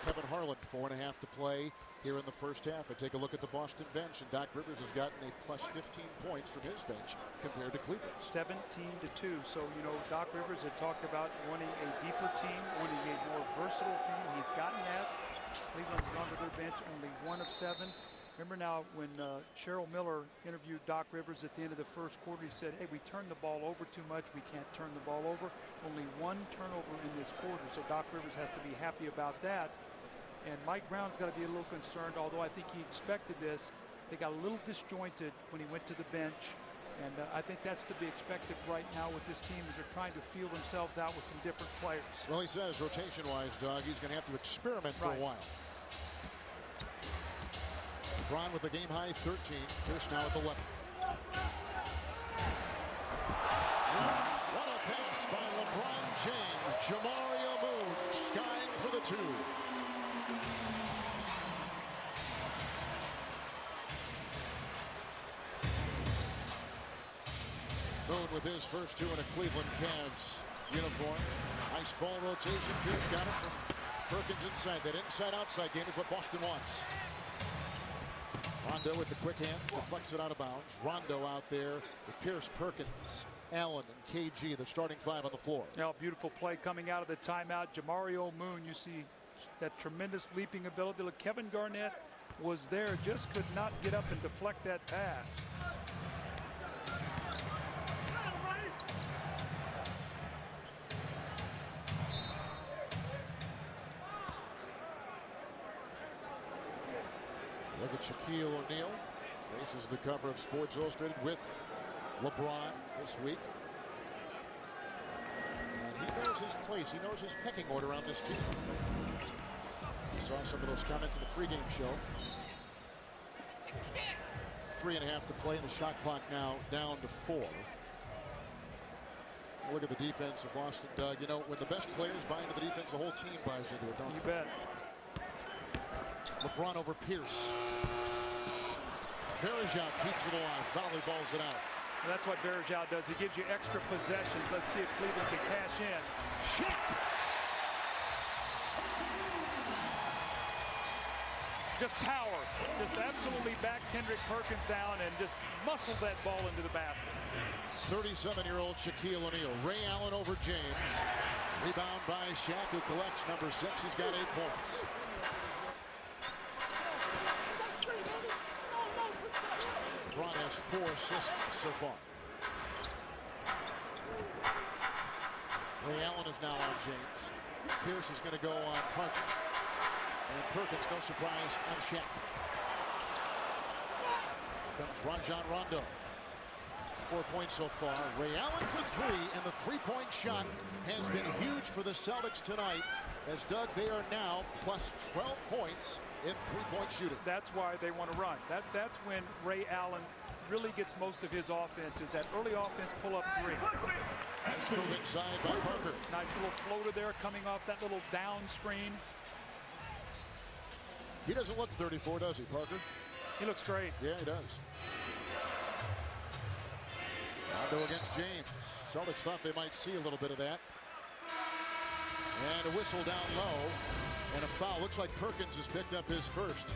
Kevin Harlan, 4.5 to play here in the first half. I take a look at the Boston bench, and Doc Rivers has gotten a plus 15 points from his bench compared to Cleveland. 17-2. So, you know, Doc Rivers had talked about wanting a deeper team, wanting a more versatile team. He's gotten that. Cleveland's gone to their bench, only 1 of 7. Remember now when Cheryl Miller interviewed Doc Rivers at the end of the first quarter, he said, hey, we turned the ball over too much. We can't turn the ball over. Only 1 turnover in this quarter. So Doc Rivers has to be happy about that. And Mike Brown's got to be a little concerned, although I think he expected this. They got a little disjointed when he went to the bench. And I think that's to be expected right now with this team as they're trying to feel themselves out with some different players. Well, he says rotation-wise, Doug, he's going to have to experiment for a while. LeBron with a game-high 13. Pierce now at 11. What a pass by LeBron James. Jamario Moon skying for the 2. Moon with his first 2 in a Cleveland Cavs uniform. Nice ball rotation. Pierce got it from Perkins inside. That inside-outside game is what Boston wants. Rondo with the quick hand, deflects it out of bounds. Rondo out there with Pierce, Perkins, Allen, and KG, the starting 5 on the floor. Now, beautiful play coming out of the timeout. Jamario Moon, you see that tremendous leaping ability. Look, Kevin Garnett was there, just could not get up and deflect that pass. Look at Shaquille O'Neal. This is the cover of Sports Illustrated with LeBron this week. And he knows his place. He knows his pecking order on this team. You saw some of those comments in the pregame show. 3.5 to play, and the shot clock now down to 4. Look at the defense of Boston, Doug. You know, when the best players buy into the defense, the whole team buys into it, don't you they? bet. LeBron over Pierce. Verjao keeps it alive. Volleyballs it out. That's what Verjao does. He gives you extra possessions. Let's see if Cleveland can cash in. Shaq. Just power. Just absolutely back Kendrick Perkins down and just muscled that ball into the basket. 37-year-old Shaquille O'Neal. Ray Allen over James. Rebound by Shaq, who collects number 6. He's got 8 points. LeBron has 4 assists so far. Ray Allen is now on James. Pierce is going to go on Parker. And Perkins, no surprise, on Shaq. Comes Rajon Rondo. 4 points so far. Ray Allen for 3, and the three-point shot has been huge for the Celtics tonight. As Doug, they are now plus 12 points in three-point shooting. That's why they want to run. That's when Ray Allen really gets most of his offense, is that early offense pull-up 3. Nice move inside by Parker. Nice little floater there coming off that little down screen. He doesn't look 34, does he, Parker? He looks great. Yeah, he does. Rondo against James. Celtics thought they might see a little bit of that. And a whistle down low. And a foul. Looks like Perkins has picked up his first.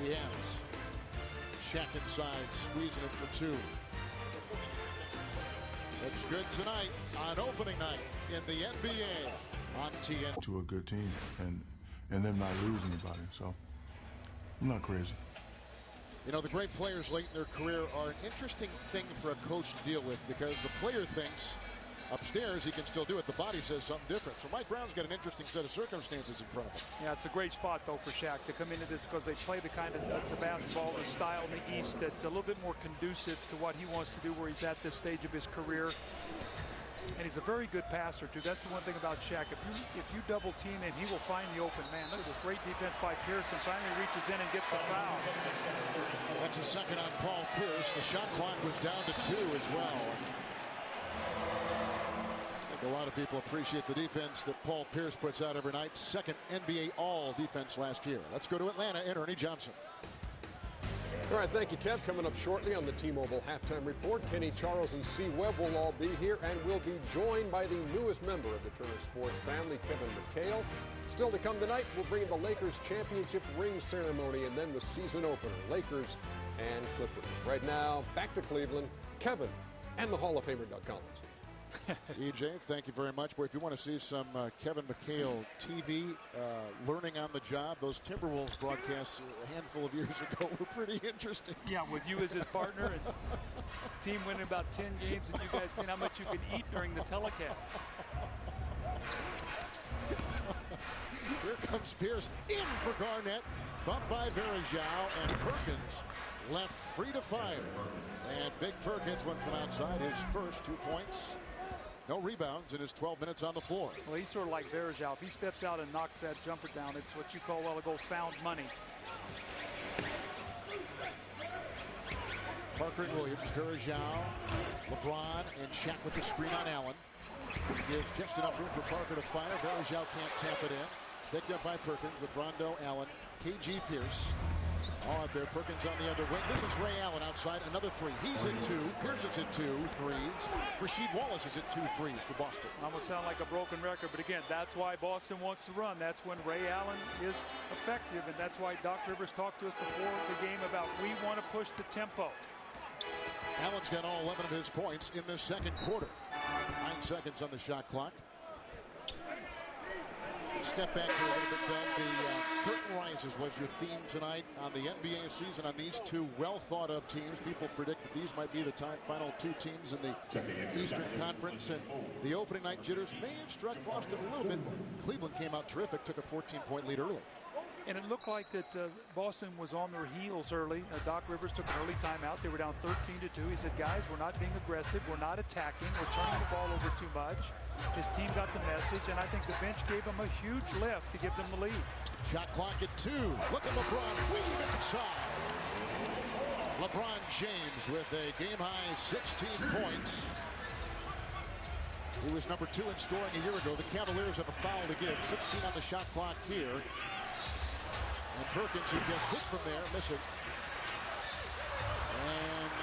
He has. Shaq inside, squeezing it for 2. Looks good tonight on opening night in the NBA on TNT. To a good team and them not losing anybody, so I'm not crazy. You know, the great players late in their career are an interesting thing for a coach to deal with, because the player thinks upstairs he can still do it. The body says something different. So Mike Brown's got an interesting set of circumstances in front of him. Yeah, it's a great spot, though, for Shaq to come into this, because they play the kind of the basketball, the style in the East that's a little bit more conducive to what he wants to do where he's at this stage of his career. And he's a very good passer, too. That's the one thing about Shaq. If you double team him, he will find the open man. Look at this great defense by Pearson. Finally reaches in and gets the foul. That's a second on Paul Pierce. The shot clock was down to 2 as well. I think a lot of people appreciate the defense that Paul Pierce puts out every night. Second NBA All defense last year. Let's go to Atlanta and Ernie Johnson. All right, thank you, Kev. Coming up shortly on the T-Mobile Halftime Report, Kenny, Charles, and C. Webb will all be here, and we'll be joined by the newest member of the Turner Sports family, Kevin McHale. Still to come tonight, we'll bring in the Lakers championship ring ceremony and then the season opener, Lakers and Clippers. Right now, back to Cleveland, Kevin and the Hall of Famer Doug Collins. EJ, thank you very much. Boy, if you want to see some Kevin McHale TV, learning on the job, those Timberwolves broadcasts a handful of years ago were pretty interesting. Yeah, with you as his partner and team winning about 10 games, and you guys seeing how much you can eat during the telecast. Here comes Pierce in for Garnett. Bumped by Verjao, and Perkins left free to fire. And Big Perkins went from outside, his first 2 points. No rebounds in his 12 minutes on the floor. Well, he's sort of like Verjao. If he steps out and knocks that jumper down, it's what you call a while ago found money. Parker and Williams, Verjao, LeBron, and Shaq with the screen on Allen. Gives just enough room for Parker to fire. Verjao can't tap it in. Picked up by Perkins with Rondo, Allen, KG Pierce. All out there. Perkins on the other wing. This is Ray Allen outside. Another 3. He's at 2. Pierce is at 2 threes. Rasheed Wallace is at 2 threes for Boston. Almost sound like a broken record, but again, that's why Boston wants to run. That's when Ray Allen is effective, and that's why Doc Rivers talked to us before the game about we want to push the tempo. Allen's got all 11 of his points in the second quarter. 9 seconds on the shot clock. Step back here a little bit, Doug. The curtain rises was your theme tonight on the NBA season on these 2 well-thought-of teams. People predict that these might be the final 2 teams in the Eastern Conference, and the opening night jitters may have struck Boston a little bit, but Cleveland came out terrific, took a 14-point lead early. And it looked like that Boston was on their heels early. Doc Rivers took an early timeout. They were down 13-2. He said, guys, we're not being aggressive. We're not attacking. We're turning the ball over too much. His team got the message, and I think the bench gave him a huge lift to give them the lead. Shot clock at 2. Look at LeBron. Weave inside. LeBron James with a game-high 16 points. He was number 2 in scoring a year ago. The Cavaliers have a foul to give. 16 on the shot clock here. And Perkins, who just hit from there, missing.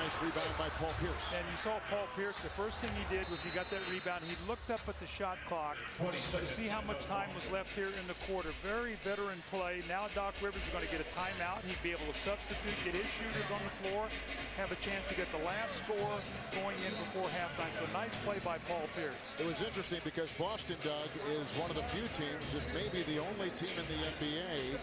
Nice rebound by Paul Pierce. And you saw Paul Pierce, the first thing he did was he got that rebound. He looked up at the shot clock to see how much time was left here in the quarter. Very veteran play. Now Doc Rivers is going to get a timeout. He'd be able to substitute, get his shooters on the floor, have a chance to get the last score going in before halftime. So nice play by Paul Pierce. It was interesting because Boston, Doug, is one of the few teams, if maybe the only team in the NBA,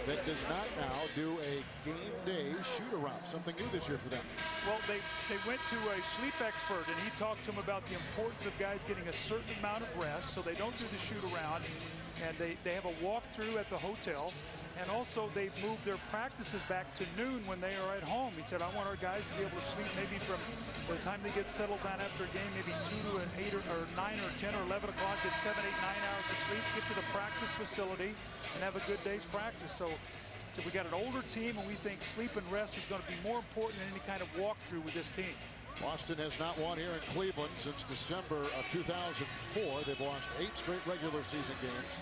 that does not now do a game day shoot-around. Something new this year for them. Well, they went to a sleep expert, and he talked to them about the importance of guys getting a certain amount of rest so they don't do the shoot-around. And they have a walkthrough at the hotel. And also, they've moved their practices back to noon when they are at home. He said, I want our guys to be able to sleep maybe from by the time they get settled down after a game, maybe 2 to 8 or 9 or 10 or 11 o'clock, get 7, 8, 9 hours of sleep, get to the practice facility, and have a good day's practice. So we got an older team, and we think sleep and rest is going to be more important than any kind of walkthrough with this team. Boston has not won here in Cleveland since December of 2004. They've lost 8 straight regular season games,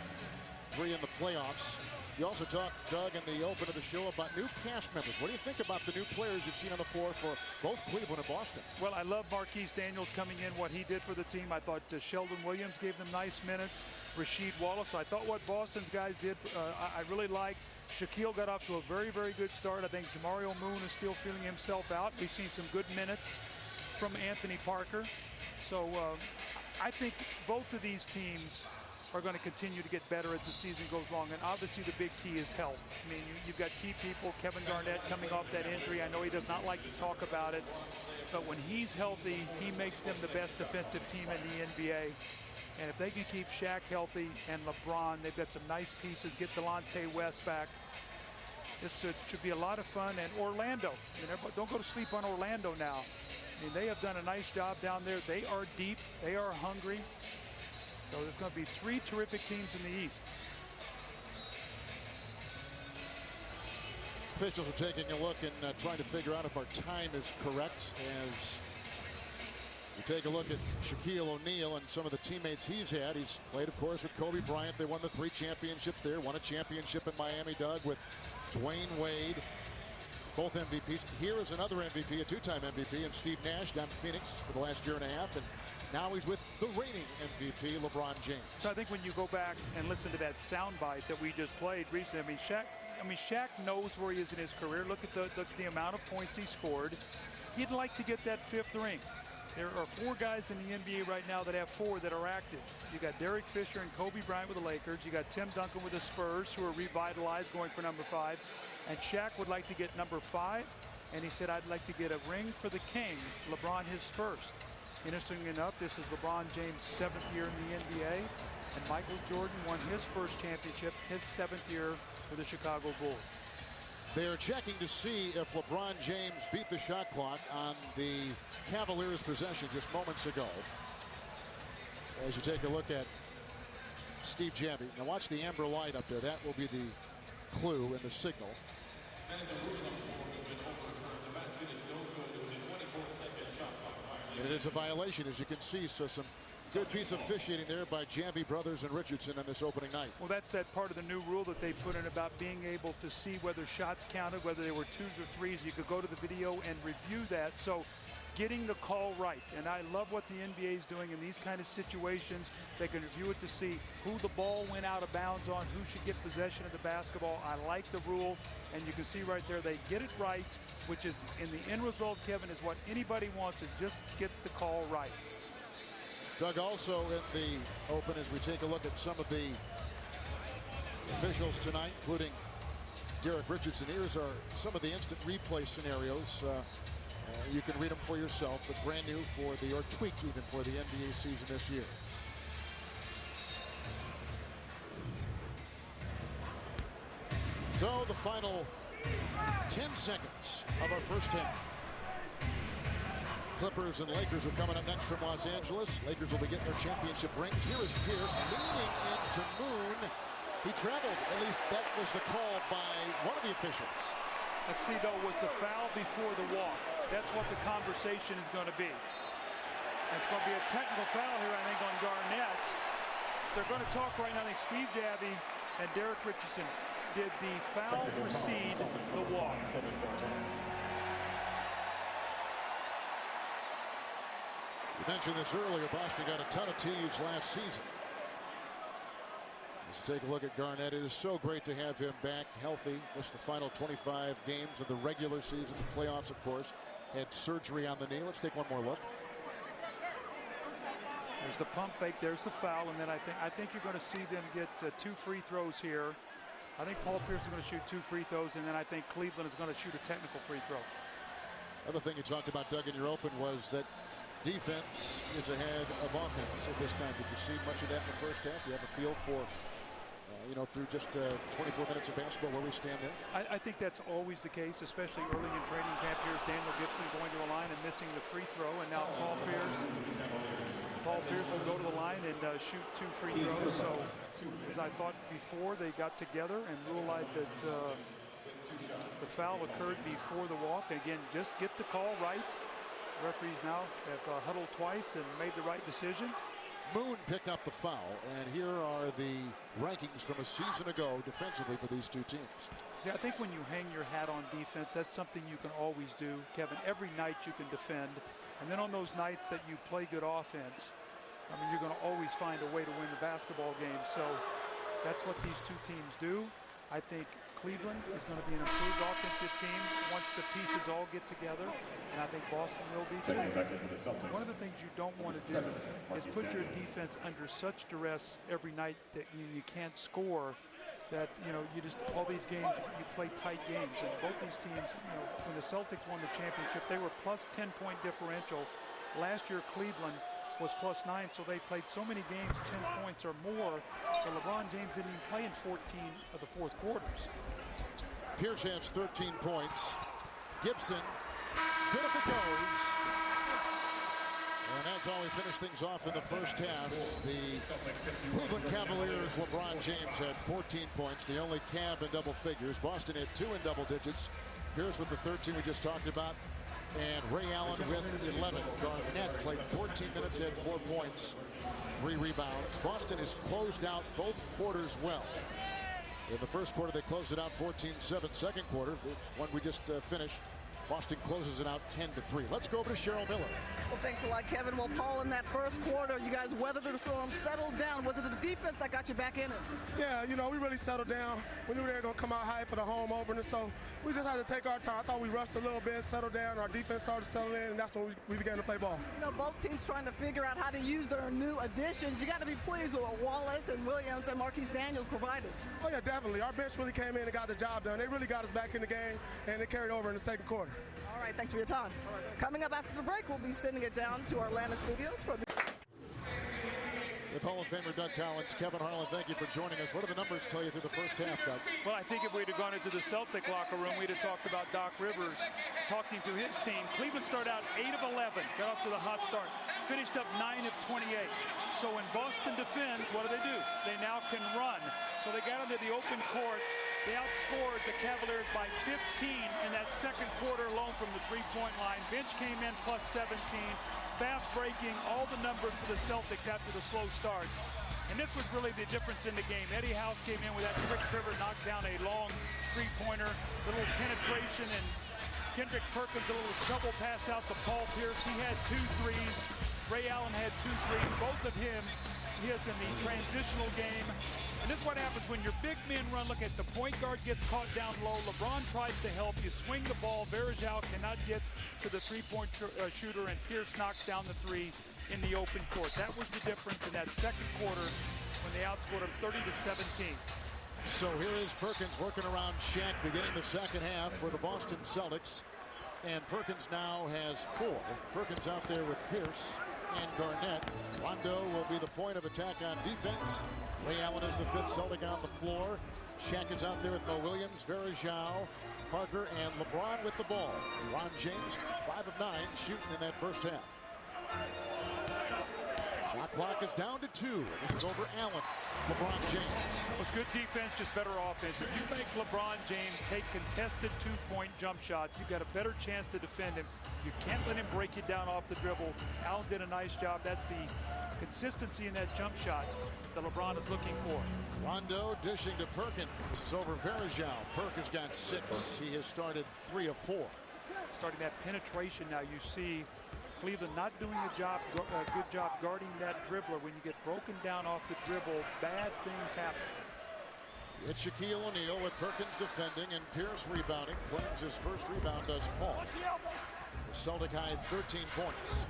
3 in the playoffs. You also talked, Doug, in the open of the show about new cast members. What do you think about the new players you've seen on the floor for both Cleveland and Boston? Well, I love Marquise Daniels coming in, what he did for the team. I thought Sheldon Williams gave them nice minutes. Rasheed Wallace. I thought what Boston's guys did, I really liked. Shaquille got off to a very, very good start. I think Jamario Moon is still feeling himself out. We've seen some good minutes from Anthony Parker. So I think both of these teams are going to continue to get better as the season goes along. And obviously the big key is health. I mean, you've got key people, Kevin Garnett coming off that injury. I know he does not like to talk about it, but when he's healthy, he makes them the best defensive team in the NBA. And if they can keep Shaq healthy and LeBron, they've got some nice pieces, get Delonte West back. This should be a lot of fun. And Orlando, you know, don't go to sleep on Orlando now. I mean, they have done a nice job down there. They are deep, they are hungry. So there's going to be 3 terrific teams in the East. Officials are taking a look and trying to figure out if our time is correct as we take a look at Shaquille O'Neal and some of the teammates he's had. He's played, of course, with Kobe Bryant. They won the 3 championships there. Won a championship in Miami, Doug, with Dwayne Wade. Both MVPs. Here is another MVP, a 2-time MVP, and Steve Nash down in Phoenix for the last year and a half. And now he's with the reigning MVP, LeBron James. So I think when you go back and listen to that soundbite that we just played recently, Shaq knows where he is in his career. Look at the amount of points he scored. He'd like to get that 5th ring. There are 4 guys in the NBA right now that have 4 that are active. You got Derek Fisher and Kobe Bryant with the Lakers. You got Tim Duncan with the Spurs, who are revitalized, going for number 5. And Shaq would like to get number 5. And he said, I'd like to get a ring for the king, LeBron his first. Interestingly enough, this is LeBron James' 7th year in the NBA, and Michael Jordan won his first championship, his 7th year with the Chicago Bulls. They are checking to see if LeBron James beat the shot clock on the Cavaliers' possession just moments ago. As you take a look at Steve Javie. Now watch the amber light up there. That will be the clue and the signal. And it is a violation, as you can see, so some good piece of officiating there by Javie Brothers and Richardson on this opening night. Well, that's that part of the new rule that they put in about being able to see whether shots counted, whether they were 2s or 3s. You could go to the video and review that. So getting the call right. And I love what the NBA is doing in these kind of situations. They can review it to see who the ball went out of bounds on, who should get possession of the basketball. I like the rule. And you can see right there, they get it right, which is in the end result, Kevin, is what anybody wants, is just get the call right. Doug, also in the open, as we take a look at some of the officials tonight, including Derek Richardson. Here's some of the instant replay scenarios. You can read them for yourself, but brand new or tweaked even for the NBA season this year. So the final 10 seconds of our first half. Clippers and Lakers are coming up next from Los Angeles. Lakers will be getting their championship rings. Here is Pierce leaning into Moon. He traveled. At least that was the call by one of the officials. Let's see, though, was the foul before the walk. That's what the conversation is going to be. It's going to be a technical foul here, I think, on Garnett. They're going to talk right now. I think Steve Javie and Derek Richardson. Did the foul precede the walk? You mentioned this earlier. Boston got a ton of tees last season. Let's take a look at Garnett. It is so great to have him back healthy. Missed the final 25 games of the regular season, the playoffs, of course. Had surgery on the knee. Let's take one more look. There's the pump fake. There's the foul, and then I think you're going to see them get 2 free throws here. I think Paul Pierce is going to shoot 2 free throws, and then I think Cleveland is going to shoot a technical free throw. Other thing you talked about, Doug, in your open was that defense is ahead of offense at this time. Did you see much of that in the first half? Do you have a feel for, through just 24 minutes of basketball, where we stand there? I think that's always the case, especially early in training camp. Here's Daniel Gibson going to the line and missing the free throw, and now Paul Pierce will go to the line and shoot 2 free throws. So, as I thought before, they got together and realized that the foul occurred before the walk. Again, just get the call right. Referees now have huddled twice and made the right decision. Moon picked up the foul, and here are the rankings from a season ago defensively for these two teams. See, I think when you hang your hat on defense, that's something you can always do, Kevin. Every night you can defend, and then on those nights that you play good offense, I mean, you're going to always find a way to win the basketball game. So that's what these two teams do. I think Cleveland is going to be an improved offensive team once the pieces all get together, and I think Boston will be too. One of the things you don't want to do is put your defense under such duress every night that you can't score, that you just, all these games you play tight games. And both these teams, when the Celtics won the championship, they were plus 10-point differential. Last year Cleveland was plus 9, so they played so many games 10 points or more that LeBron James didn't even play in 14 of the fourth quarters. Pierce has 13 points. Gibson, good if it goes. And that's how we finish things off in the first half. The Cleveland Cavaliers, LeBron James had 14 points, the only Cav in double figures. Boston had 2 in double digits. Here's with the 13 we just talked about. And Ray Allen with 11. Garnett played 14 minutes, had 4 points, 3 rebounds. Boston has closed out both quarters well. In the first quarter, they closed it out 14-7. Second quarter, the one we just finished, Boston closes it out 10-3. Let's go over to Cheryl Miller. Well, thanks a lot, Kevin. Well, Paul, in that first quarter, you guys weathered the storm, settled down. Was it the defense that got you back in it? Yeah, we really settled down. We knew they were going to come out high for the home opener, so we just had to take our time. I thought we rushed a little bit, settled down. Our defense started to settle in, and that's when we began to play ball. Both teams trying to figure out how to use their new additions. You got to be pleased with what Wallace and Williams and Marquise Daniels provided. Oh, yeah, definitely. Our bench really came in and got the job done. They really got us back in the game, and it carried over in the second quarter. All right, thanks for your time. Coming up after the break, we'll be sending it down to our Atlanta studios for the... With Hall of Famer Doug Collins, Kevin Harlan, thank you for joining us. What do the numbers tell you through the first half, Doug? Well, I think if we'd have gone into the Celtic locker room, we'd have talked about Doc Rivers talking to his team. Cleveland started out 8 of 11, got off to the hot start, finished up 9 of 28. So when Boston defends, what do? They now can run. So they got into the open court. They outscored the Cavaliers by 15 in that second quarter alone from the three-point line. Bench came in plus 17. Fast breaking, all the numbers for the Celtics after the slow start. And this was really the difference in the game. Eddie House came in with that quick trigger, knocked down a long three-pointer, little penetration, and Kendrick Perkins a little shovel pass out to Paul Pierce. He had 2 threes. Ray Allen had 2 threes. Both of him his in the transitional game. And this is what happens when your big men run. Look at the point guard gets caught down low. LeBron tries to help. You swing the ball. Verajao cannot get to the three-point shooter, and Pierce knocks down the 3 in the open court. That was the difference in that second quarter when they outscored him 30-17. So here is Perkins working around Shaq beginning the second half for the Boston Celtics. And Perkins now has 4. Perkins out there with Pierce and Garnett. Rondo will be the point of attack on defense. Ray Allen is the 5th Celtic on the floor. Shaq is out there with Mo Williams, Verajao, Parker, and LeBron with the ball. Ron James, 5 of 9, shooting in that first half. Shot clock is down to 2. This is over Allen. LeBron James. It was good defense, just better offense. If you make LeBron James take contested 2-point jump shots, you've got a better chance to defend him. You can't let him break you down off the dribble. Allen did a nice job. That's the consistency in that jump shot that LeBron is looking for. Rondo dishing to Perkins. This is over Verajao. Perk has got 6. He has started 3 of 4. Starting that penetration now, you see Cleveland not doing a good job guarding that dribbler. When you get broken down off the dribble, bad things happen. It's Shaquille O'Neal with Perkins defending and Pierce rebounding. Claims his first rebound does Paul. The Celtic high 13 points.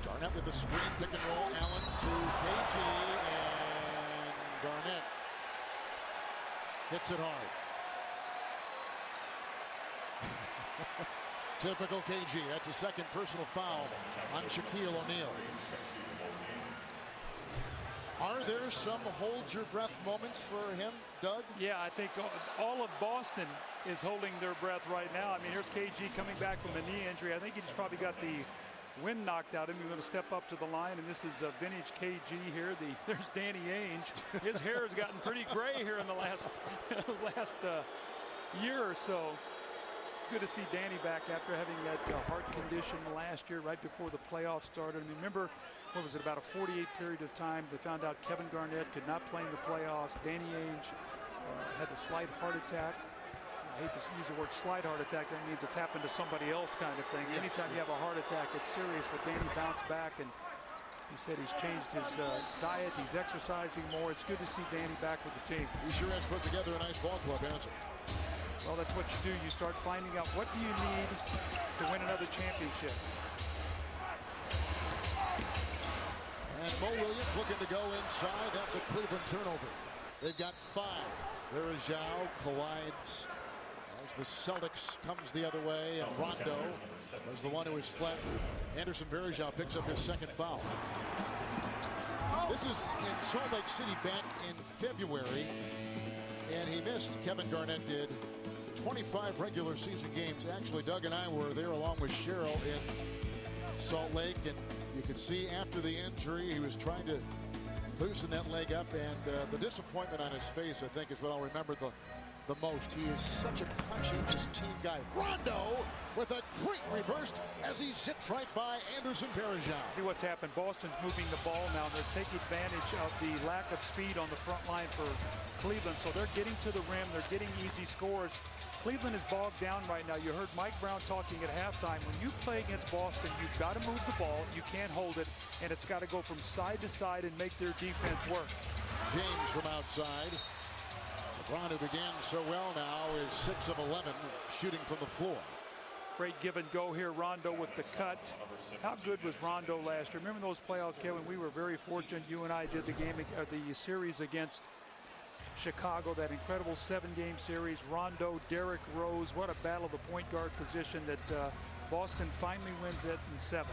Garnett with the screen, pick and roll. Allen to KG, and Garnett hits it hard. Typical KG. That's a second personal foul on Shaquille O'Neal. Are there some hold-your-breath moments for him, Doug? Yeah, I think all of Boston is holding their breath right now. I mean, here's KG coming back from a knee injury. I think he just probably got the wind knocked out of him. He's going to step up to the line, and this is a vintage KG here. There's Danny Ainge. His hair has gotten pretty gray here in the last year or so. Good to see Danny back after having that heart condition last year right before the playoffs started. I mean, remember, what was it, about a 48 period of time they found out Kevin Garnett could not play in the playoffs. Danny Ainge had a slight heart attack. I hate to use the word slight heart attack. That means it's happened to somebody else kind of thing. Yes. Anytime you have a heart attack, it's serious. But Danny bounced back, and he said he's changed his diet. He's exercising more. It's good to see Danny back with the team. He sure has put together a nice ball club, hasn't he? Well, that's what you do. You start finding out what do you need to win another championship. And Mo Williams looking to go inside. That's a Cleveland turnover. They've got 5. There is Zhao collides as the Celtics comes the other way, and Rondo was the one who was flat. Anderson Varejao picks up his second foul. This is in Salt Lake City back in February, and he missed, Kevin Garnett did, 25 regular season games. Actually, Doug and I were there along with Cheryl in Salt Lake, and you could see after the injury he was trying to loosen that leg up, and the disappointment on his face, I think, is what I'll remember the most. He is such a conscientious team guy. Rondo with a great reverse as he zips right by Anderson Varejao. See what's happened. Boston's moving the ball now, and they're taking advantage of the lack of speed on the front line for Cleveland. So they're getting to the rim. They're getting easy scores. Cleveland is bogged down right now. You heard Mike Brown talking at halftime. When you play against Boston, you've got to move the ball. You can't hold it, and it's got to go from side to side and make their defense work. James from outside. LeBron, who began so well now, is 6 of 11 shooting from the floor. Great give and go here. Rondo with the cut. How good was Rondo last year? Remember those playoffs, Kevin? We were very fortunate. You and I did the series against Chicago, that incredible 7-game series. Rondo, Derrick Rose, what a battle of the point guard position that Boston finally wins it in 7.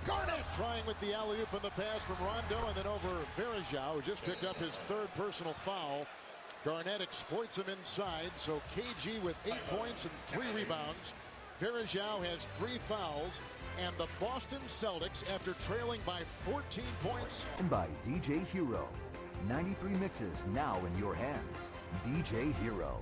Garnett trying with the alley-oop and the pass from Rondo, and then over Varejao, who just picked up his 3rd personal foul. Garnett exploits him inside, so KG with 8 points and 3 rebounds. Varejao has 3 fouls, and the Boston Celtics, after trailing by 14 points. And by DJ Hero. 93 mixes now in your hands. DJ Hero.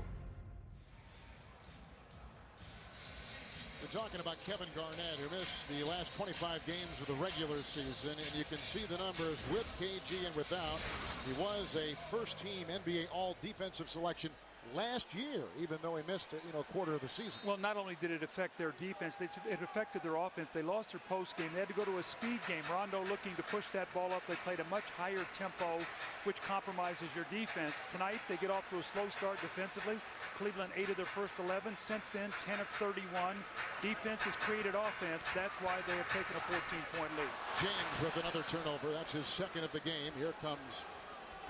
We're talking about Kevin Garnett, who missed the last 25 games of the regular season, and you can see the numbers with KG and without. He was a first-team NBA All-Defensive selection last year, even though he missed a quarter of the season. Well, not only did it affect their defense, it affected their offense. They lost their post game. They had to go to a speed game. Rondo looking to push that ball up. They played a much higher tempo, which compromises your defense. Tonight, they get off to a slow start defensively. Cleveland 8 of their first 11. Since then, 10 of 31. Defense has created offense. That's why they have taken a 14-point lead. James with another turnover. That's his 2nd of the game. Here comes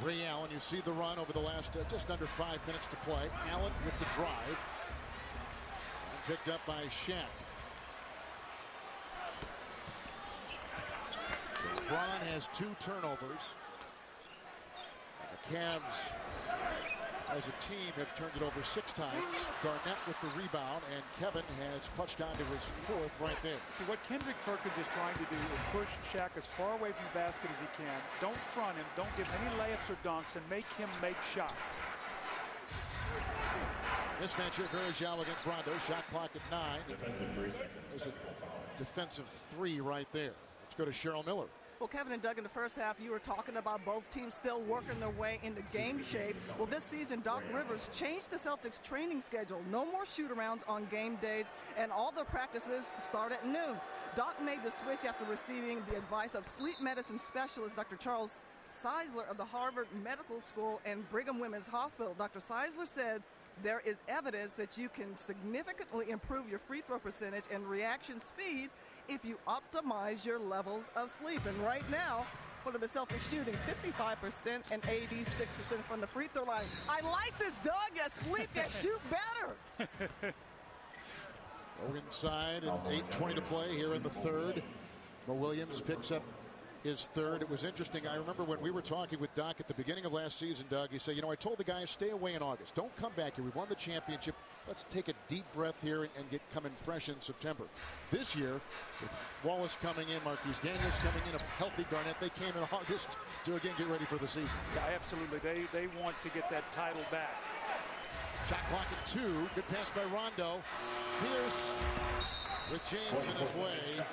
Ray Allen. You see the run over the last just under 5 minutes to play. Allen with the drive. And picked up by Shaq. So LeBron has 2 turnovers. The Cavs, as a team, have turned it over 6 times. Garnett with the rebound, and Kevin has clutched down to his 4th right there. See, what Kendrick Perkins is trying to do is push Shaq as far away from the basket as he can. Don't front him. Don't give any layups or dunks, and make him make shots. This match here, Varejao against Rondo. Shot clock at 9. Defensive 3 seconds. There's a defensive 3 right there. Let's go to Cheryl Miller. Well, Kevin and Doug, in the first half, you were talking about both teams still working their way into game shape. Well, this season, Doc Rivers changed the Celtics training schedule. No more shoot-arounds on game days, and all their practices start at noon. Doc made the switch after receiving the advice of sleep medicine specialist Dr. Charles Czeisler of the Harvard Medical School and Brigham Women's Hospital. Dr. Czeisler said, there is evidence that you can significantly improve your free throw percentage and reaction speed if you optimize your levels of sleep. And right now, what are the Celtics shooting? 55% and 86% from the free throw line. I like this, Doug. You sleep, you shoot better. Over inside and 8:20 to play here in the third. Mo Williams picks up his third. It was interesting. I remember when we were talking with Doc at the beginning of last season, Doug, he said, you know, I told the guys, stay away in August. Don't come back here. We've won the championship. Let's take a deep breath here and get coming fresh in September. This year, with Wallace coming in, Marquise Daniels coming in, a healthy Garnett, they came in August to again get ready for the season. Yeah, absolutely. They want to get that title back. Shot clock at 2. Good pass by Rondo. Pierce with James in his way.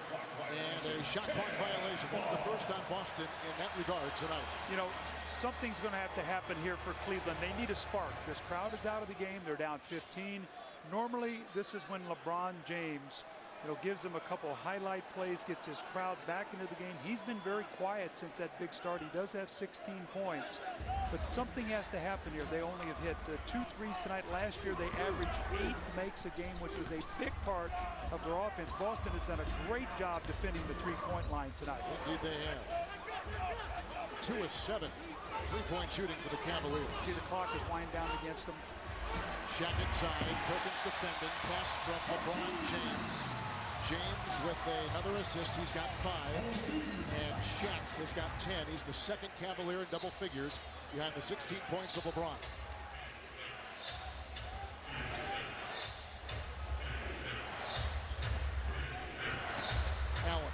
And a shot clock violation. That's the first on Boston in that regard tonight. You know, something's going to have to happen here for Cleveland. They need a spark. This crowd is out of the game. They're down 15. Normally, this is when LeBron James, you know, gives them a couple highlight plays, gets his crowd back into the game. He's been very quiet since that big start. He does have 16 points, but something has to happen here. They only have hit 2 threes tonight. Last year, they averaged 8 makes a game, which is a big part of their offense. Boston has done a great job defending the three-point line tonight. Indeed they have. 2 of 7. Three-point shooting for the Cavaliers. See, the clock is winding down against them. Shaq inside. Perkins defending. Pass from LeBron James. James with another assist. He's got 5. And Shaq has got 10. He's the second Cavalier in double figures behind the 16 points of LeBron. Allen.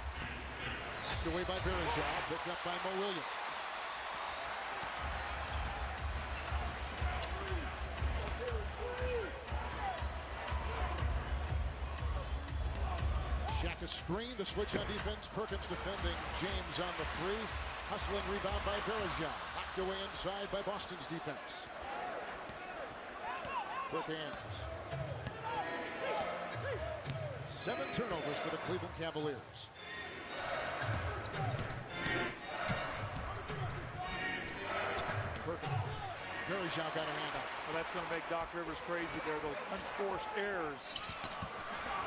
Knocked away by Verajao. Picked up by Mo Williams. Shaq a screen, the switch on defense. Perkins defending. James on the 3. Hustling rebound by Verajao. Knocked away inside by Boston's defense. Perkins. 7 turnovers for the Cleveland Cavaliers. Perkins. Verajao got a hand up. Well, that's going to make Doc Rivers crazy there. Those unforced errors.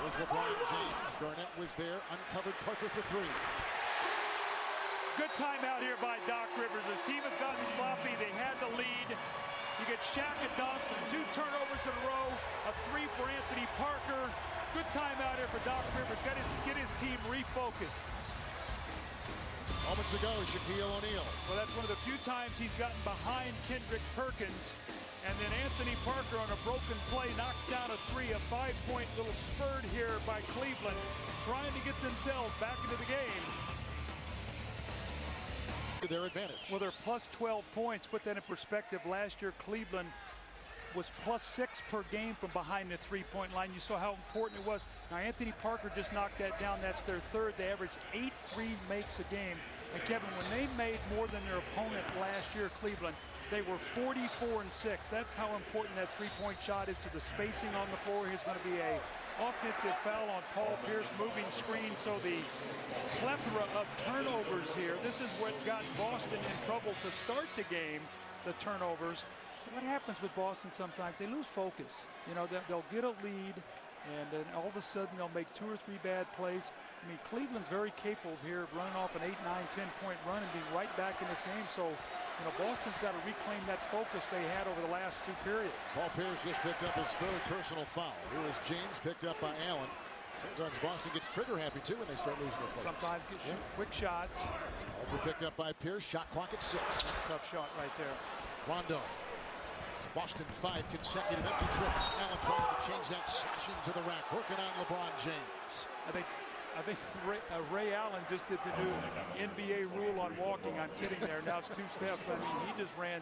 There's LeBron James. Garnett was there. Uncovered Parker for 3. Good timeout here by Doc Rivers. His team has gotten sloppy. They had the lead. You get Shaq and Duncan, 2 turnovers in a row. A 3 for Anthony Parker. Good timeout here for Doc Rivers. Get his team refocused. Moments ago, Shaquille O'Neal. Well, that's one of the few times he's gotten behind Kendrick Perkins. And then Anthony Parker on a broken play knocks down a 3, a 5-point little spurt here by Cleveland, trying to get themselves back into the game. To their advantage. Well, they're plus 12 points. Put that in perspective. Last year, Cleveland was plus 6 per game from behind the three-point line. You saw how important it was. Now, Anthony Parker just knocked that down. That's their third. They averaged 8 3 makes a game. And Kevin, when they made more than their opponent last year, Cleveland, they were 44-6. That's how important that three-point shot is to the spacing on the floor. Here's going to be a offensive foul on Paul Pierce, moving screen. So the plethora of turnovers here. This is what got Boston in trouble to start the game, the turnovers. What happens with Boston sometimes? They lose focus. You know, they'll get a lead, and then all of a sudden they'll make 2 or 3 bad plays. I mean, Cleveland's very capable here of running off an 8, 9, 10-point run and being right back in this game. So, you know, Boston's got to reclaim that focus they had over the last 2 periods. Paul Pierce just picked up his 3rd personal foul. Here is James picked up by Allen. Sometimes Boston gets trigger happy too when they start losing their focus. Sometimes get quick shots. Parker picked up by Pierce. Shot clock at 6. Tough shot right there. Rondo. Boston 5 consecutive empty trips. Allen tries to change that, slashing to the rack, working on LeBron James. I think Ray Allen just did the new NBA rule on walking. I'm kidding there. Now it's 2 steps. I mean, he just ran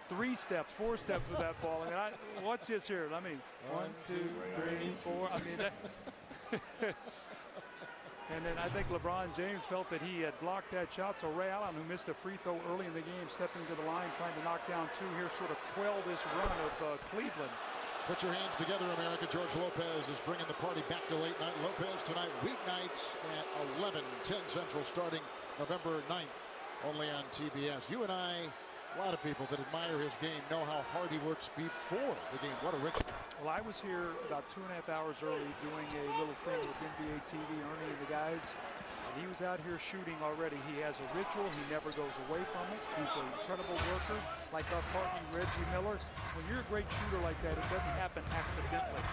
3 steps, 4 steps with that ball. I mean, watch this here. I mean, 1, 2, 3, 4. I mean, that. And then I think LeBron James felt that he had blocked that shot. So Ray Allen, who missed a free throw early in the game, stepping to the line, trying to knock down 2 here, sort of quell this run of Cleveland. Put your hands together, America. George Lopez is bringing the party back to late night. Lopez tonight, weeknights at 11, 10 Central, starting November 9th, only on TBS. You and I, a lot of people that admire his game know how hard he works before the game. What a rich. Well, I was here about 2.5 hours early doing a little thing with NBA TV, Ernie and the guys. And he was out here shooting already. He has a ritual. He never goes away from it. He's an incredible worker, like our partner Reggie Miller. When you're a great shooter like that, it doesn't happen accidentally.